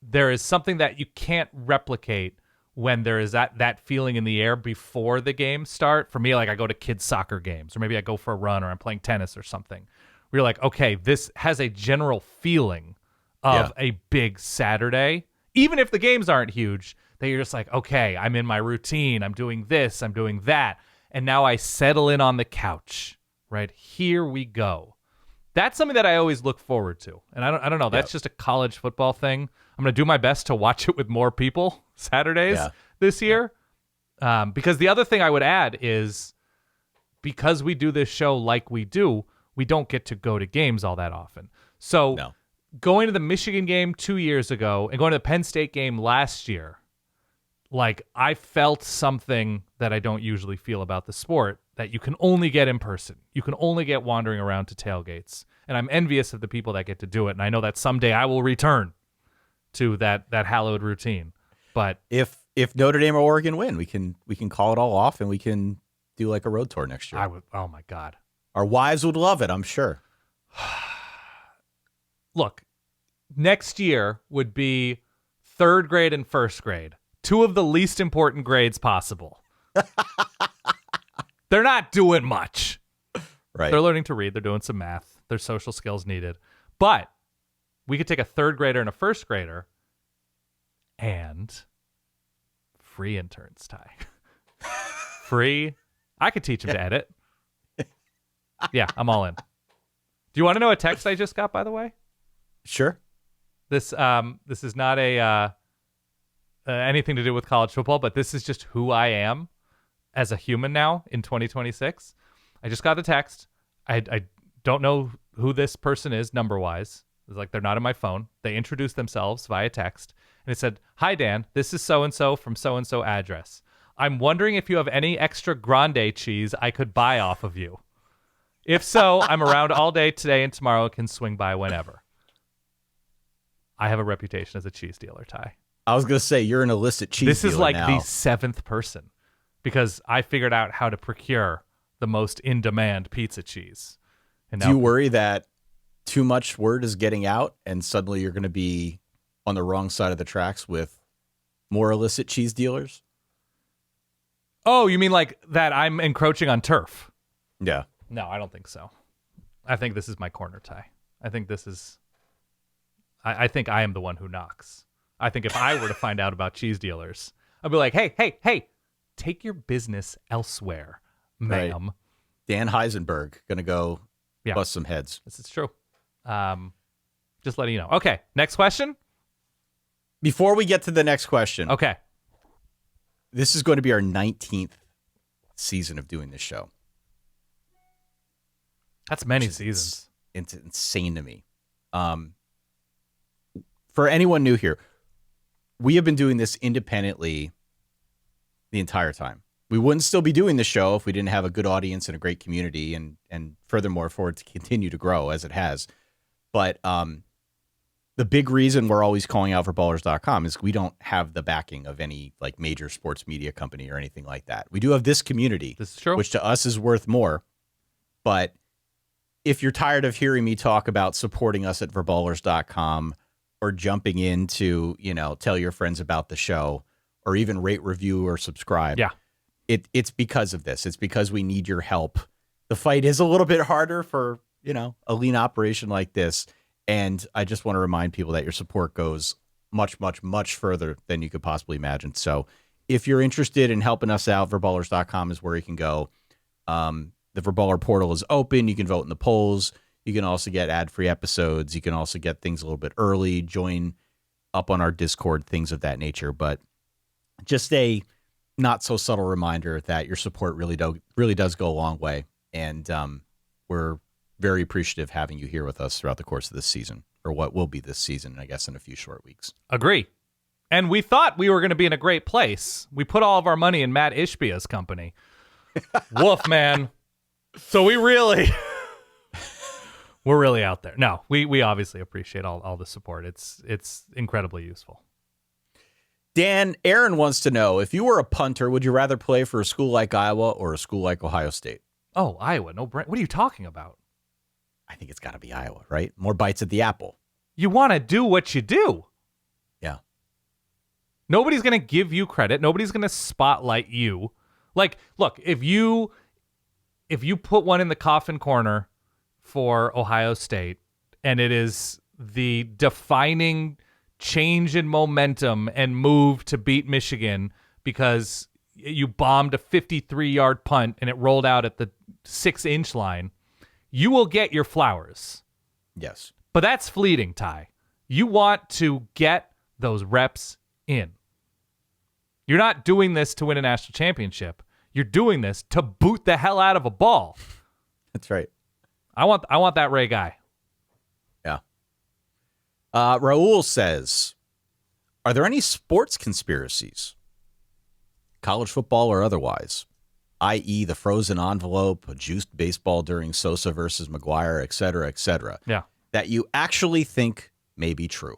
there is something that you can't replicate when there is that feeling in the air before the games start. For me, like I go to kids' soccer games, or maybe I go for a run, or I'm playing tennis or something. Where you're like, okay, this has a general feeling of a big Saturday. Even if the games aren't huge, that you're just like, okay, I'm in my routine. I'm doing this. I'm doing that. And now I settle in on the couch, right? Here we go. That's something that I always look forward to. And I don't know. That's just a college football thing. I'm going to do my best to watch it with more people Saturdays this year. Because the other thing I would add is because we do this show like we do, we don't get to go to games all that often. So going to the Michigan game 2 years ago and going to the Penn State game last year, like I felt something that I don't usually feel about the sport that you can only get in person. You can only get wandering around to tailgates. And I'm envious of the people that get to do it. And I know that someday I will return to that hallowed routine. But if Notre Dame or Oregon win, we can call it all off and we can do like a road tour next year. I would. Oh my God. Our wives would love it, I'm sure. Look, next year would be third grade and first grade. Two of the least important grades possible. They're not doing much. Right. They're learning to read. They're doing some math. There's social skills needed. But we could take a third grader and a first grader and free interns, Ty. Free. I could teach them to edit. Yeah, I'm all in. Do you want to know a text I just got, by the way? Sure. This is not a anything to do with college football, but this is just who I am as a human now in 2026. I just got a text. I don't know who this person is number-wise. It's like they're not in my phone. They introduced themselves via text, and it said, "Hi, Dan. This is so-and-so from so-and-so address. I'm wondering if you have any extra grande cheese I could buy off of you. If so, I'm around all day today and tomorrow and can swing by whenever." I have a reputation as a cheese dealer, Ty. I was going to say, you're an illicit cheese This is dealer like now. the seventh person because I figured out how to procure the most in-demand pizza cheese. And Do you worry that too much word is getting out and suddenly you're going to be on the wrong side of the tracks with more illicit cheese dealers? Oh, you mean like that I'm encroaching on turf? Yeah. No, I don't think so. I think this is my corner, Ty. I think this is... I think I am the one who knocks. I think if I were to find out about cheese dealers, I'd be like, hey, take your business elsewhere, ma'am. Right. Dan Heisenberg going to go Yeah. bust some heads. This is true. Just letting you know. Okay, next question. Before we get to the next question, Okay. this is going to be our 19th season of doing this show. That's many seasons. It's insane to me. For anyone new here, we have been doing this independently the entire time. We wouldn't still be doing the show if we didn't have a good audience and a great community, and furthermore, for it to continue to grow as it has. But the big reason we're always calling out for Ballers.com is we don't have the backing of any like major sports media company or anything like that. We do have this community, This is true. which to us is worth more. But if you're tired of hearing me talk about supporting us at Verballerhood.com or jumping in to, tell your friends about the show or even rate, review, or subscribe, Yeah. it's because of this. It's because we need your help. The fight is a little bit harder for, a lean operation like this. And I just want to remind people that your support goes much, much, much further than you could possibly imagine. So if you're interested in helping us out, Verballerhood.com is where you can go. The Verballer portal is open. You can vote in the polls. You can also get ad-free episodes. You can also get things a little bit early, join up on our Discord, things of that nature. But just a not so subtle reminder that your support really does go a long way. And we're very appreciative having you here with us throughout the course of this season, or what will be this season, I guess, in a few short weeks. Agree. And we thought we were going to be in a great place. We put all of our money in Matt Ishbia's company. Woof, man. So we're really out there. No, we obviously appreciate all the support. It's incredibly useful. Dan, Aaron wants to know, if you were a punter, would you rather play for a school like Iowa or a school like Ohio State? Oh, Iowa. No brain. What are you talking about? I think it's got to be Iowa, right? More bites at the apple. You want to do what you do. Yeah. Nobody's going to give you credit. Nobody's going to spotlight you. Like, look, if you put one in the coffin corner for Ohio State and it is the defining change in momentum and move to beat Michigan because you bombed a 53-yard punt and it rolled out at the 6-inch line, you will get your flowers. Yes. But that's fleeting, Ty. You want to get those reps in. You're not doing this to win a national championship. You're doing this to boot the hell out of a ball. That's right. I want that Ray guy. Yeah. Raul says, are there any sports conspiracies, college football or otherwise, i.e. the frozen envelope, a juiced baseball during Sosa versus McGuire, et cetera, Yeah. that you actually think may be true?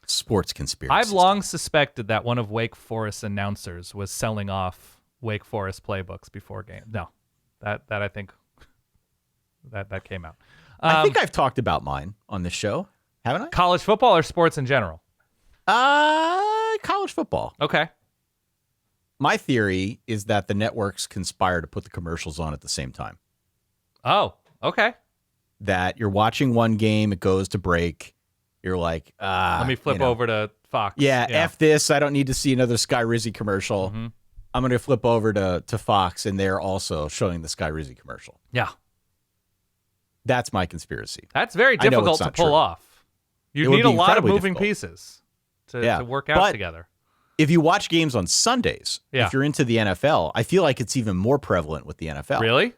Sports conspiracies. I've long suspected that one of Wake Forest's announcers was selling off Wake Forest playbooks before games. No, that I think that came out. I think I've talked about mine on this show, haven't I? College football or sports in general? College football. Okay. My theory is that the networks conspire to put the commercials on at the same time. Oh, okay. That you're watching one game, it goes to break. You're like, Let me flip over to Fox. Yeah, F this. I don't need to see another Sky Rizzy commercial. Mm-hmm. I'm going to flip over to Fox, and they're also showing the Sky Rizzy commercial. Yeah. That's my conspiracy. That's very I know difficult it's to not pull true. off. You It would need a be lot of incredibly moving difficult. pieces to work out But together. if you watch games on Sundays, Yeah. if you're into the NFL, I feel like it's even more prevalent with the NFL. Really?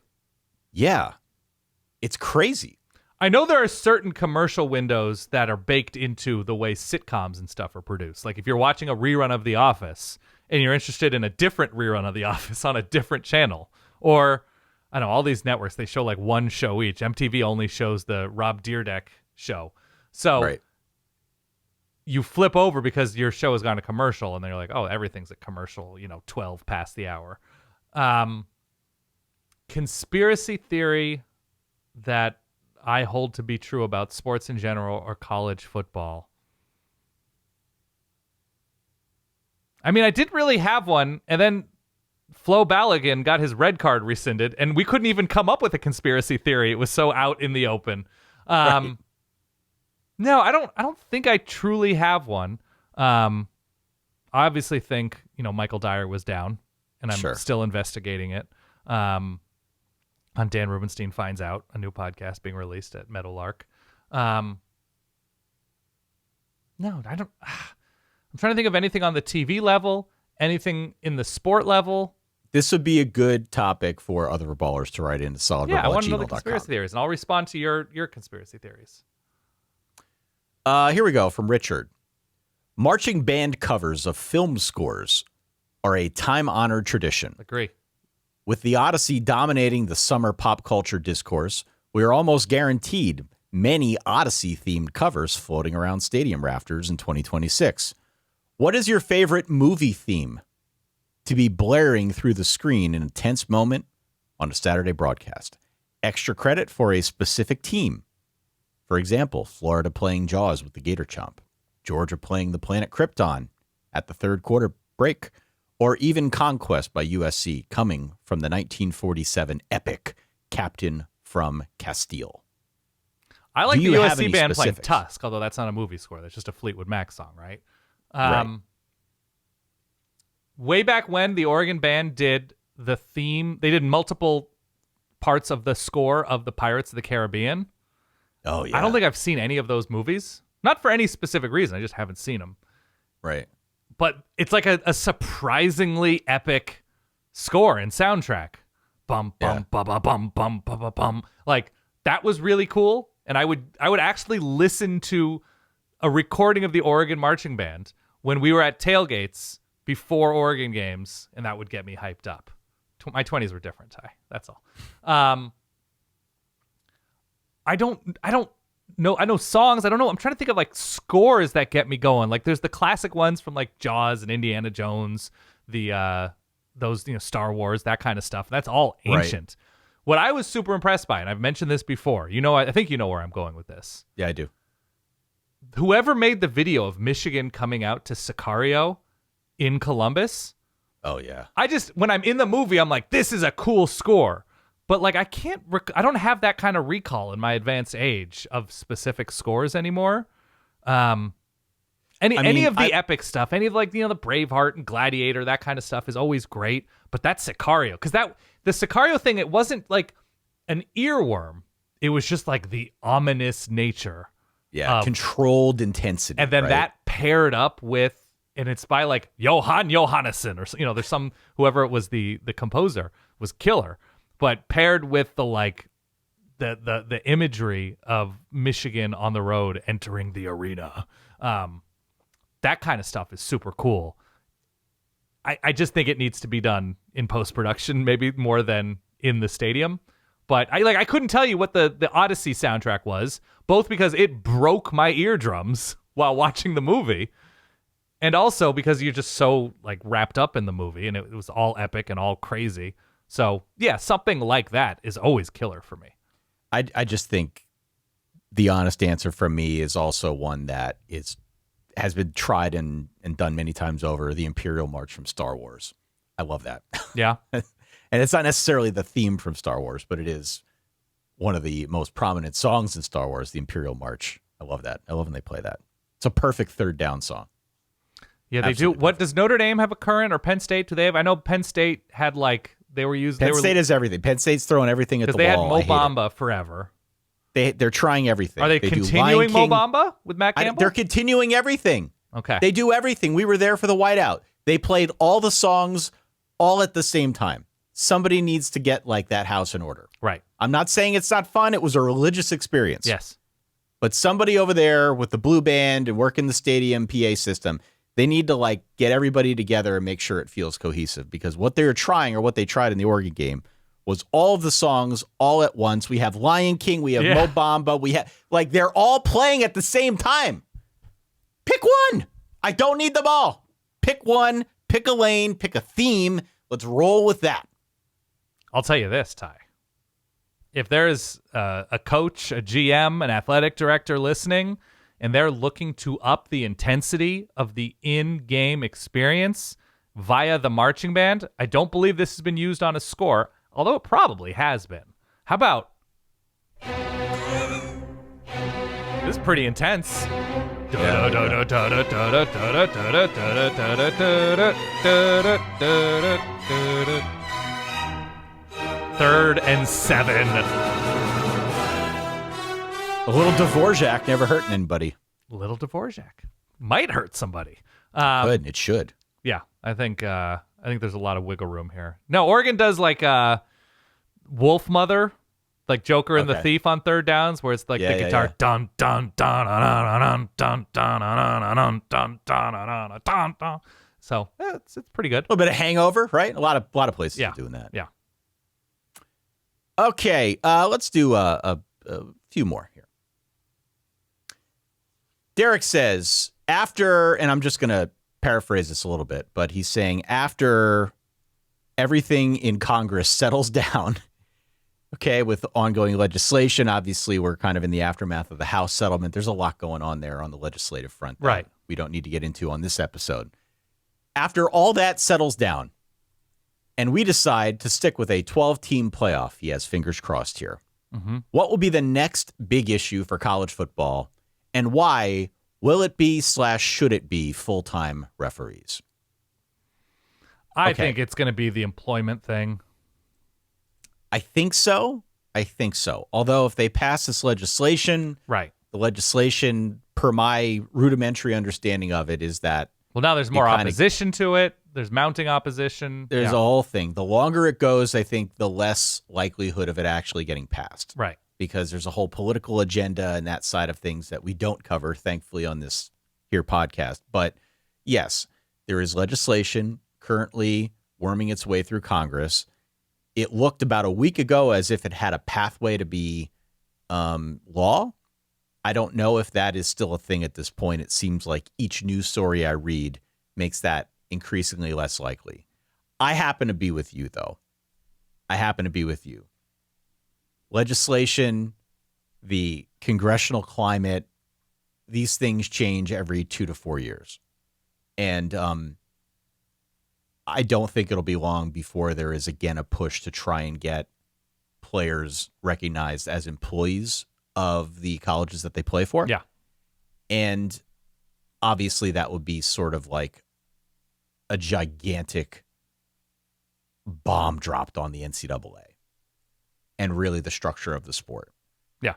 Yeah. It's crazy. I know there are certain commercial windows that are baked into the way sitcoms and stuff are produced. Like if you're watching a rerun of The Office and you're interested in a different rerun of The Office on a different channel, or I don't know, all these networks, they show like one show each. MTV only shows the Rob Dyrdek show. So Right. you flip over because your show has gone to commercial and they're like, oh, everything's a commercial, 12 past the hour. Conspiracy theory that I hold to be true about sports in general or college football. I mean, I didn't really have one, and then Flo Balogun got his red card rescinded, and we couldn't even come up with a conspiracy theory. It was so out in the open. Right. No, I don't think I truly have one. I obviously think, Michael Dyer was down, and I'm still investigating it. On Dan Rubenstein Finds Out, a new podcast being released at Meadowlark. No, I don't. I'm trying to think of anything on the TV level, anything in the sport level. This would be a good topic for other ballers to write into solidverbal@gmail.com. Yeah, I want to know the conspiracy theories, and I'll respond to your conspiracy theories. Here we go from Richard. Marching band covers of film scores are a time-honored tradition. Agree. With the Odyssey dominating the summer pop culture discourse, we are almost guaranteed many Odyssey-themed covers floating around stadium rafters in 2026. What is your favorite movie theme to be blaring through the screen in a tense moment on a Saturday broadcast? Extra credit for a specific team. For example, Florida playing Jaws with the Gator Chomp, Georgia playing the planet Krypton at the third quarter break, or even Conquest by USC coming from the 1947 epic Captain from Castile. I like the have USC any band playing specifics? Tusk, although that's not a movie score. That's just a Fleetwood Mac song, right? Right. Way back when the Oregon band did the theme, they did multiple parts of the score of the Pirates of the Caribbean. Oh, yeah. I don't think I've seen any of those movies. Not for any specific reason. I just haven't seen them. Right. But it's like a surprisingly epic score and soundtrack. Bum, bum, ba, ba, bum, bum, ba, ba, bum. Like, that was really cool. And I would actually listen to a recording of the Oregon Marching Band when we were at tailgates before Oregon games, and that would get me hyped up. My 20s were different, Ty. That's all. I don't know. I know songs. I don't know. I'm trying to think of like scores that get me going. Like there's the classic ones from like Jaws and Indiana Jones, those Star Wars, that kind of stuff. That's all ancient. Right. What I was super impressed by, and I've mentioned this before. I think you know where I'm going with this. Yeah, I do. Whoever made the video of Michigan coming out to Sicario in Columbus. Oh yeah. When I'm in the movie, I'm like, this is a cool score. But like, I don't have that kind of recall in my advanced age of specific scores anymore. Any of the epic stuff, any of like, the Braveheart and Gladiator, that kind of stuff is always great. But that's Sicario. Because the Sicario thing, it wasn't like an earworm. It was just like the ominous nature. Yeah, controlled intensity. And then right? that paired up with, and it's by like Johan Johannesson, or there's some, whoever it was, the composer was killer. But paired with the imagery of Michigan on the road entering the arena, that kind of stuff is super cool. I just think it needs to be done in post-production, maybe more than in the stadium. But I couldn't tell you what the Odyssey soundtrack was, both because it broke my eardrums while watching the movie, and also because you're just so like wrapped up in the movie, and it was all epic and all crazy. So, yeah, something like that is always killer for me. I just think the honest answer from me is also one that has been tried and done many times over, the Imperial March from Star Wars. I love that. Yeah. And it's not necessarily the theme from Star Wars, but it is one of the most prominent songs in Star Wars, the Imperial March. I love that. I love when they play that. It's a perfect third down song. Yeah, they Absolutely do. What does Notre Dame have a current, or Penn State? Do they have? I know Penn State had Penn State has everything. Penn State's throwing everything at the wall. Because they had Mo Bamba forever. They're trying everything. Are they continuing Mo Bamba with Matt Campbell? They're continuing everything. Okay. They do everything. We were there for the whiteout. They played all the songs all at the same time. Somebody needs to get like that house in order. Right. I'm not saying it's not fun. It was a religious experience. Yes. But somebody over there with the blue band and working the stadium PA system, they need to like get everybody together and make sure it feels cohesive, because what they're trying, or what they tried in the Oregon game, was all of the songs all at once. We have Lion King, we have Mo Bamba, we have they're all playing at the same time. Pick one. I don't need them all. Pick one, pick a lane, pick a theme. Let's roll with that. I'll tell you this, Ty. If there's a coach, a GM, an athletic director listening, and they're looking to up the intensity of the in-game experience via the marching band. I don't believe this has been used on a score, although it probably has been. How about... This is pretty intense. Third and 7. A little Dvorak never hurting anybody. Little Dvorak might hurt somebody. Good, it should. Yeah, I think there's a lot of wiggle room here. No, Oregon does like Wolf Mother, like Joker and the Thief on third downs, where it's like the guitar dun dun dun dun dun dun dun dun dun dun dun dun. So it's pretty good. A little bit of Hangover, right? A lot of places are doing that. Yeah. Okay, let's do a few more here. Derek says, after, and I'm just going to paraphrase this a little bit, but he's saying after everything in Congress settles down, okay, with ongoing legislation, obviously we're kind of in the aftermath of the House settlement. There's a lot going on there on the legislative front that right. we don't need to get into on this episode. After all that settles down, and we decide to stick with a 12-team playoff, he has fingers crossed here, what will be the next big issue for college football, and why will it be / should it be full-time referees? I think it's going to be the employment thing. I think so. Although if they pass this legislation, right, the legislation, per my rudimentary understanding of it, is that well, now there's more opposition to it. There's mounting opposition. There's a whole thing. The longer it goes, I think the less likelihood of it actually getting passed. Right. Because there's a whole political agenda and that side of things that we don't cover, thankfully, on this here podcast. But yes, there is legislation currently worming its way through Congress. It looked about a week ago as if it had a pathway to be law. I don't know if that is still a thing at this point. It seems like each news story I read makes that increasingly less likely. I happen to be with you, though. Legislation, the congressional climate, these things change every 2 to 4 years. And I don't think it'll be long before there is again a push to try and get players recognized as employees of the colleges that they play for. Yeah. And obviously that would be sort of like a gigantic bomb dropped on the NCAA and really the structure of the sport. Yeah.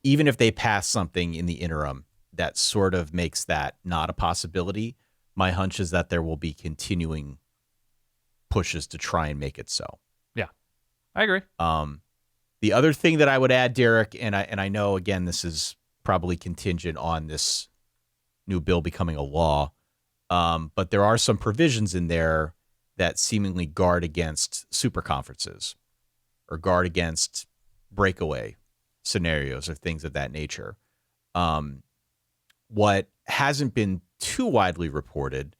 Even if they pass something in the interim that sort of makes that not a possibility, my hunch is that there will be continuing pushes to try and make it so. Yeah, I agree. The other thing that I would add, Derek, and I know, again, this is probably contingent on this new bill becoming a law, but there are some provisions in there that seemingly guard against super conferences or guard against breakaway scenarios or things of that nature. What hasn't been too widely reported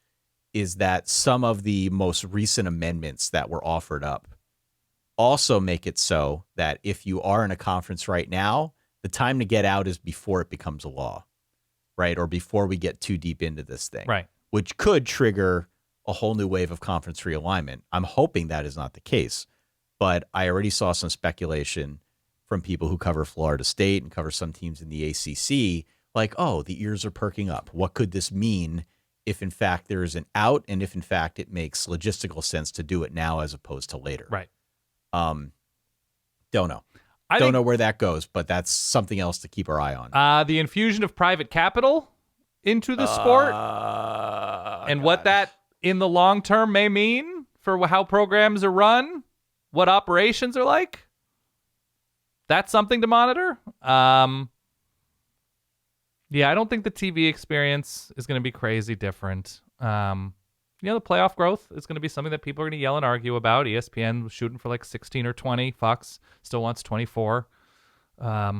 is that some of the most recent amendments that were offered up also make it so that if you are in a conference right now, the time to get out is before it becomes a law, right? Or before we get too deep into this thing, right? Which could trigger a whole new wave of conference realignment. I'm hoping that is not the case, but I already saw some speculation from people who cover Florida State and cover some teams in the ACC, like, oh, the ears are perking up. What could this mean if, in fact, there is an out and if, in fact, it makes logistical sense to do it now as opposed to later? Right. Don't know. Don't know where that goes, but that's something else to keep our eye on. The infusion of private capital into the sport and what that in the long term may mean for how programs are run, what operations are like. That's something to monitor. Yeah, I don't think the TV experience is going to be crazy different. The playoff growth is going to be something that people are going to yell and argue about. ESPN was shooting for like 16 or 20. Fox still wants 24. I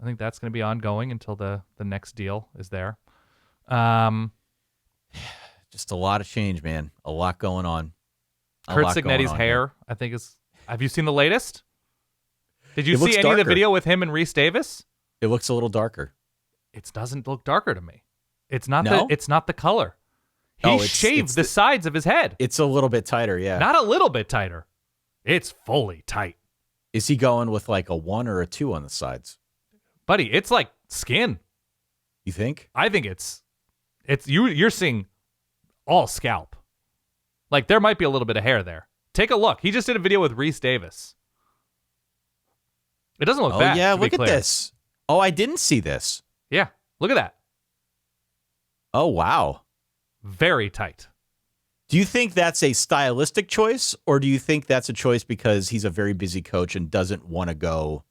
think that's going to be ongoing until the next deal is there. Just a lot of change, man. A lot going on. Kurt Signetti's hair, I think, is... Have you seen the latest? Did you see any of the video with him and Reese Davis? It looks a little darker. it doesn't look darker to me. It's not No? it's not the color. He Oh, it's shaved the sides of his head. It's a little bit tighter, yeah. Not a little bit tighter. It's fully tight. Is he going with like a 1 or a 2 on the sides? Buddy, it's like skin. You think? I think it's you're seeing all scalp. Like there might be a little bit of hair there. Take a look. He just did a video with Reese Davis. It doesn't look bad. Yeah, to be look at clear. this. Oh, I didn't see this. Yeah, look at that. Oh, wow. Very tight. Do you think that's a stylistic choice, or do you think that's a choice because he's a very busy coach and doesn't want to go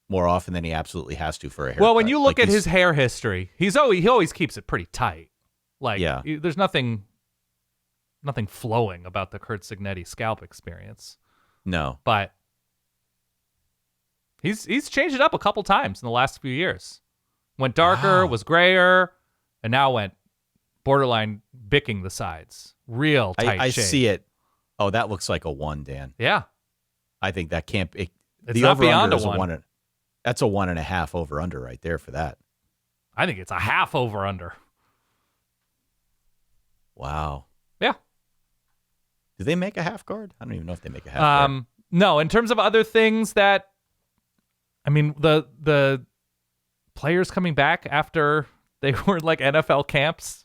more often than he absolutely has to for a haircut? Well, when you look Like at his hair history, he always keeps it pretty tight. Like, Yeah. There's nothing flowing about the Kurt Signetti scalp experience. No. But he's changed it up a couple times in the last few years. Went darker, was grayer, and now went borderline bicking the sides. Real tight I shave. see it. Oh, that looks like a 1, Dan. Yeah. I think that can't be. It's The not over-under beyond a is one. That's a 1.5 over-under right there for that. I think it's a half over under. Wow. Yeah. Do they make a half guard? I don't even know if they make a half guard. No, in terms of other things that, I mean, the players coming back after they were like NFL camps,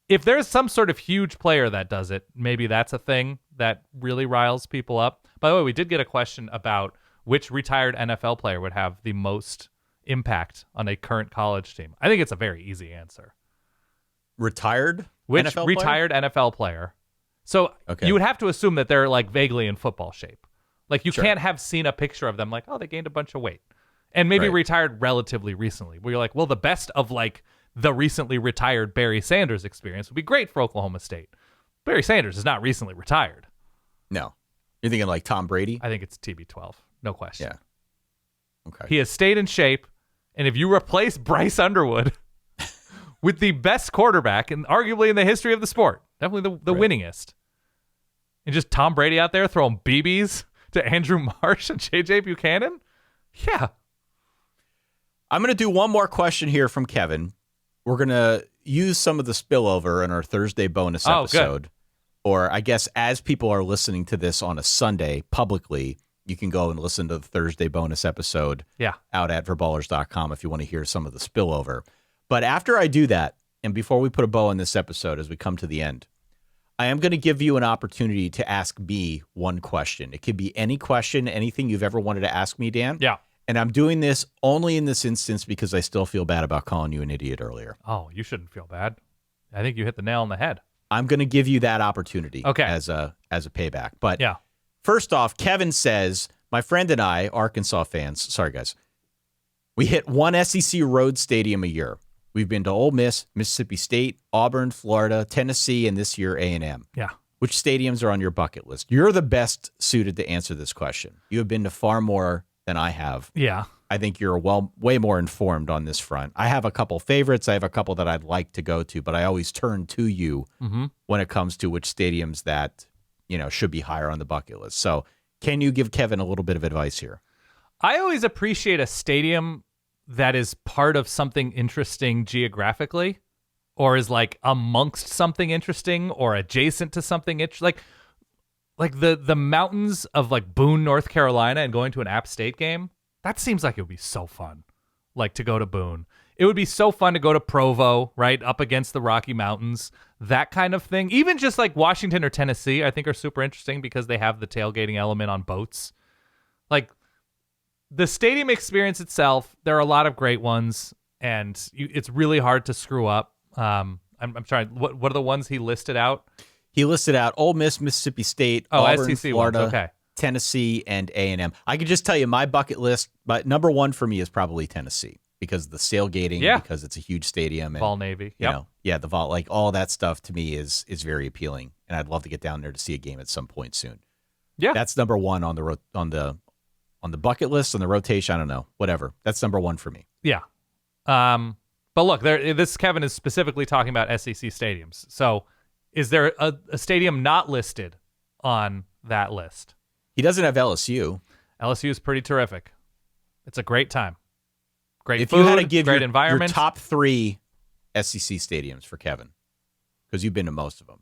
if there's some sort of huge player that does it, maybe that's a thing that really riles people up. By the way, we did get a question about which retired NFL player would have the most impact on a current college team. I think it's a very easy answer. Retired Which NFL player? retired NFL player? So Okay. you would have to assume that they're like vaguely in football shape. Like you Sure. can't have seen a picture of them like, oh, they gained a bunch of weight. And maybe Right. retired relatively recently. Where you're like, well, the best of like the recently retired Barry Sanders experience would be great for Oklahoma State. Barry Sanders is not recently retired. No. You're thinking like Tom Brady? I think it's TB12. No question. Yeah. Okay. He has stayed in shape. And if you replace Bryce Underwood with the best quarterback and arguably in the history of the sport, definitely the Right. winningest, and just Tom Brady out there throwing BBs to Andrew Marsh and JJ Buchanan, yeah. I'm going to do one more question here from Kevin. We're going to use some of the spillover in our Thursday bonus Oh, episode. good. Or I guess as people are listening to this on a Sunday publicly, you can go and listen to the Thursday bonus episode Yeah. out at verballers.com if you want to hear some of the spillover. But after I do that, and before we put a bow on this episode as we come to the end, I am going to give you an opportunity to ask me one question. It could be any question, anything you've ever wanted to ask me, Dan. Yeah. And I'm doing this only in this instance because I still feel bad about calling you an idiot earlier. Oh, you shouldn't feel bad. I think you hit the nail on the head. I'm going to give you that opportunity Okay. as a payback. But Yeah. first off, Kevin says, my friend and I, Arkansas fans, sorry guys, we hit one SEC road stadium a year. We've been to Ole Miss, Mississippi State, Auburn, Florida, Tennessee, and this year A&M. Yeah. Which stadiums are on your bucket list? You're the best suited to answer this question. You have been to far more than I have. Yeah. I think you're way more informed on this front. I have a couple favorites. I have a couple that I'd like to go to, but I always turn to you when it comes to which stadiums that, should be higher on the bucket list. So can you give Kevin a little bit of advice here? I always appreciate a stadium that is part of something interesting geographically, or is like amongst something interesting or adjacent to something like the mountains of like Boone, North Carolina, and going to an App State game. That seems like it would be so fun, like to go to Boone. It would be so fun to go to Provo, right, up against the Rocky Mountains, that kind of thing. Even just like Washington or Tennessee, I think are super interesting because they have the tailgating element on boats. Like the stadium experience itself, there are a lot of great ones, and it's really hard to screw up. I'm trying. What are the ones he listed out? He listed out Ole Miss, Mississippi State, Oh, Auburn, SEC Florida, ones. Okay. Tennessee, and A&M. I could just tell you my bucket list, but number one for me is probably Tennessee because of the sailgating, Yeah. because it's a huge stadium. And, Vol Navy. you Yep. know, yeah, the Vol, like all that stuff to me is very appealing, and I'd love to get down there to see a game at some point soon. Yeah. That's number one on the bucket list, on the rotation. I don't know, whatever. That's number one for me. Yeah. But look, this Kevin is specifically talking about SEC stadiums. So is there a stadium not listed on that list? He doesn't have LSU. LSU is pretty terrific. It's a great time. Great if food, you had to give great your environment. top 3 SEC stadiums for Kevin, because you've been to most of them,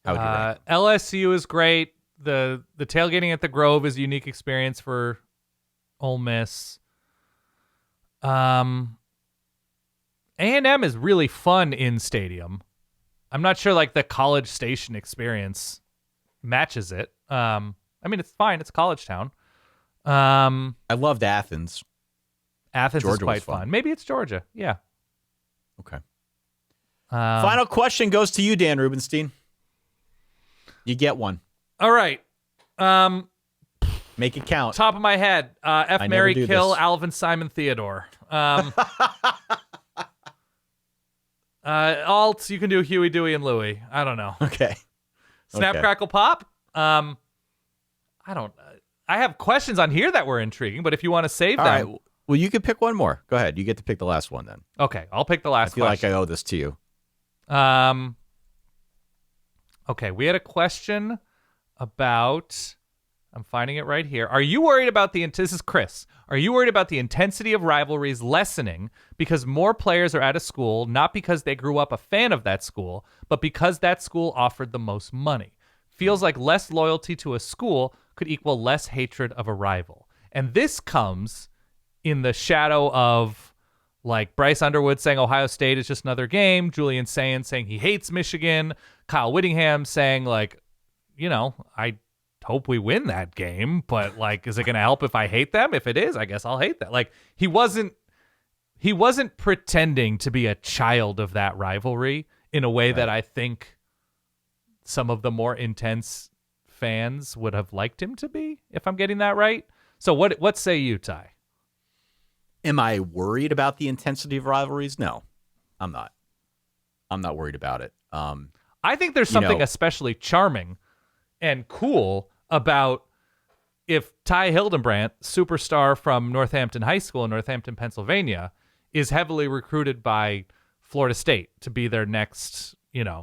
how would you rank them? LSU is great. The tailgating at the Grove is a unique experience for Ole Miss. A&M is really fun in stadium. I'm not sure like the College Station experience matches it. I mean, it's fine. It's a college town. I loved Athens. Athens Georgia is quite was fun. fun. Maybe it's Georgia. Yeah. Okay. Final question goes to you, Dan Rubenstein. You get one. All right. Make it count. Top of my head. F. I Mary never do Kill this. Alvin Simon Theodore. Alt, you can do Huey, Dewey, and Louie. I don't know. Okay. Snap, Okay. Crackle, Pop. I don't. I have questions on here that were intriguing, but if you want to save All them, right. Well, you could pick one more. Go ahead. You get to pick the last one then. okay, I'll pick the I last feel question. like I owe this to you. Okay, we had a question about. I'm finding it right here. Are you worried about this is Chris. Are you worried about the intensity of rivalries lessening because more players are at a school, not because they grew up a fan of that school, but because that school offered the most money? Feels like less loyalty to a school could equal less hatred of a rival. And this comes in the shadow of like Bryce Underwood saying Ohio State is just another game, Julian saying he hates Michigan, Kyle Whittingham saying like, you know, I hope we win that game, but like, is it going to help if I hate them? If it is, I guess I'll hate that. Like he wasn't pretending to be a child of that rivalry in a way that I think some of the more intense fans would have liked him to be, if I'm getting that right. So what say you, Ty? Am I worried about the intensity of rivalries? No, I'm not. I'm not worried about it. I think there's something especially charming and cool about if Ty Hildenbrandt, superstar from Northampton High School in Northampton, Pennsylvania, is heavily recruited by Florida State to be their next,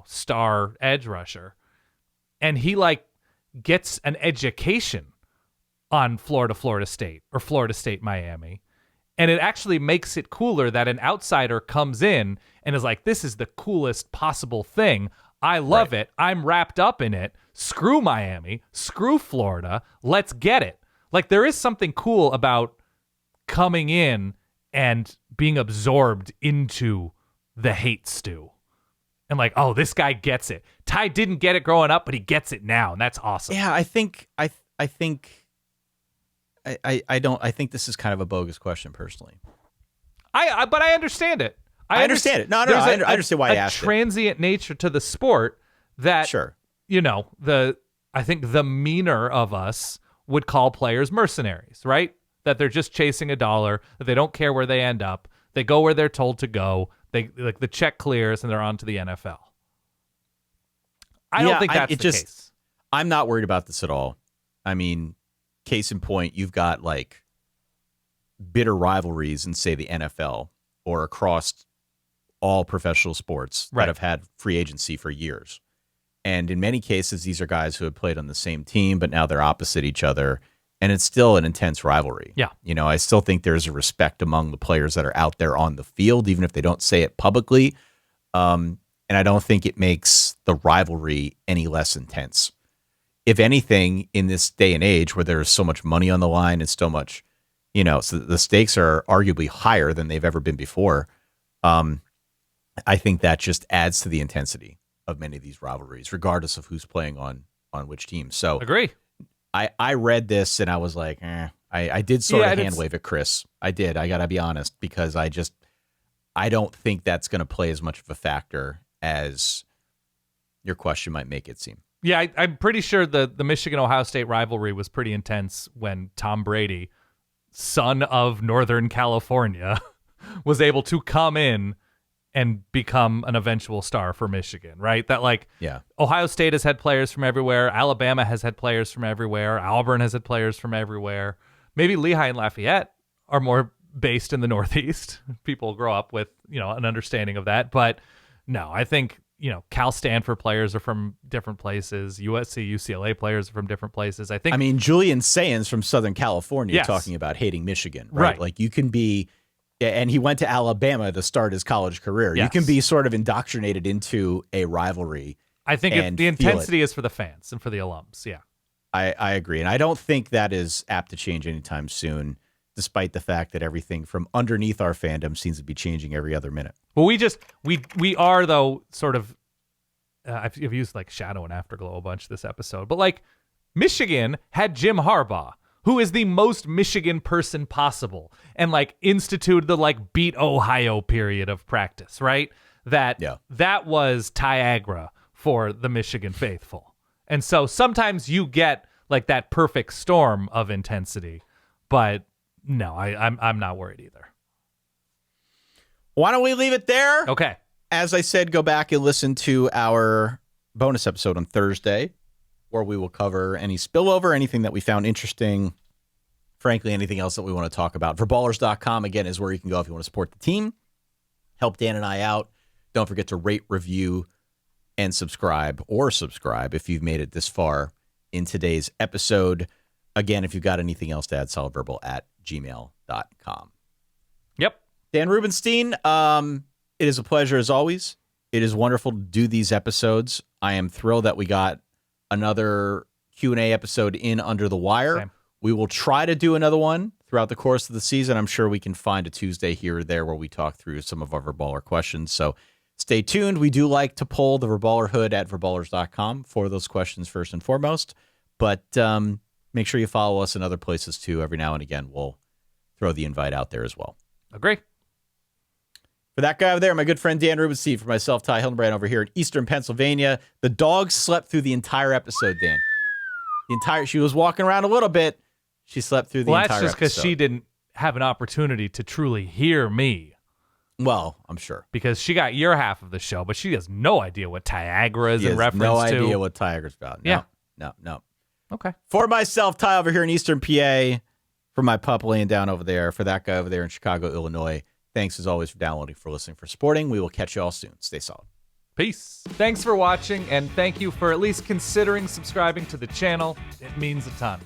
star edge rusher. And he gets an education on Florida State or Florida State, Miami. And it actually makes it cooler that an outsider comes in and is like, this is the coolest possible thing. I love it. I'm wrapped up in it. Screw Miami. Screw Florida. Let's get it. Like, there is something cool about coming in and being absorbed into the hate stew. And like, oh, this guy gets it. Ty didn't get it growing up, but he gets it now. And that's awesome. Yeah, I think this is kind of a bogus question personally. But I understand it. I understand it. No, there's I understand why you asked it. A transient nature to the sport that, Sure. I think the meaner of us would call players mercenaries, right? That they're just chasing a dollar, that they don't care where they end up. They go where they're told to go. They like the check clears and they're on to the NFL. I don't think that's the case. I'm not worried about this at all. I mean, case in point, you've got like bitter rivalries in, say, the NFL or across all professional sports that have had free agency for years. And in many cases, these are guys who have played on the same team, but now they're opposite each other. And it's still an intense rivalry. Yeah. I still think there's a respect among the players that are out there on the field, even if they don't say it publicly. And I don't think it makes the rivalry any less intense. If anything, in this day and age where there's so much money on the line and so much, so the stakes are arguably higher than they've ever been before. I think that just adds to the intensity of many of these rivalries, regardless of who's playing on which team. So Agree. I read this and I was like, I did sort of hand wave at Chris. I did. I got to be honest, because I don't think that's going to play as much of a factor as your question might make it seem. Yeah, I'm pretty sure the Michigan-Ohio State rivalry was pretty intense when Tom Brady, son of Northern California, was able to come in and become an eventual star for Michigan, right? That Ohio State has had players from everywhere. Alabama has had players from everywhere. Auburn has had players from everywhere. Maybe Lehigh and Lafayette are more based in the Northeast. People grow up with, an understanding of that. But no, I think, Cal Stanford players are from different places. USC, UCLA players are from different places. I mean, Julian Sayans from Southern California Yes. talking about hating Michigan, right? Like you can be Yeah, and he went to Alabama to start his college career. Yes. You can be sort of indoctrinated into a rivalry. I think and the feel intensity is for the fans and for the alums. Yeah. I agree. And I don't think that is apt to change anytime soon, despite the fact that everything from underneath our fandom seems to be changing every other minute. Well, we are, though, sort of, I've used like shadow and afterglow a bunch this episode, but like Michigan had Jim Harbaugh, who is the most Michigan person possible, and like instituted the like beat Ohio period of practice, right? That was Niagara for the Michigan faithful. And so sometimes you get like that perfect storm of intensity, but no, I'm not worried either. Why don't we leave it there? Okay. As I said, go back and listen to our bonus episode on Thursday, where we will cover any spillover, anything that we found interesting, frankly, anything else that we want to talk about. Verballers.com, again, is where you can go if you want to support the team, help Dan and I out. Don't forget to rate, review, and subscribe if you've made it this far in today's episode. Again, if you've got anything else to add, solidverbal@gmail.com. Yep. Dan Rubenstein, it is a pleasure as always. It is wonderful to do these episodes. I am thrilled that we got another Q&A episode in under the wire. Same. We will try to do another one throughout the course of the season. I'm sure we can find a Tuesday here or there where we talk through some of our Verballer questions. So stay tuned. We do like to poll the Verballerhood at verballers.com for those questions first and foremost. But make sure you follow us in other places too. Every now and again, we'll throw the invite out there as well. Agree. For that guy over there, my good friend Dan Rubenstein. For myself, Ty Hildenbrand over here in Eastern Pennsylvania. The dog slept through the entire episode, Dan. She was walking around a little bit. She slept through the entire episode. Well, that's just because she didn't have an opportunity to truly hear me. Well, I'm sure. Because she got your half of the show, but she has no idea what Niagara is in reference to. No idea what Niagara's about. No, no. Okay. For myself, Ty over here in Eastern PA. For my pup laying down over there. For that guy over there in Chicago, Illinois. Thanks as always for downloading, for listening, for supporting. We will catch you all soon. Stay solid. Peace. Thanks for watching, and thank you for at least considering subscribing to the channel. It means a ton.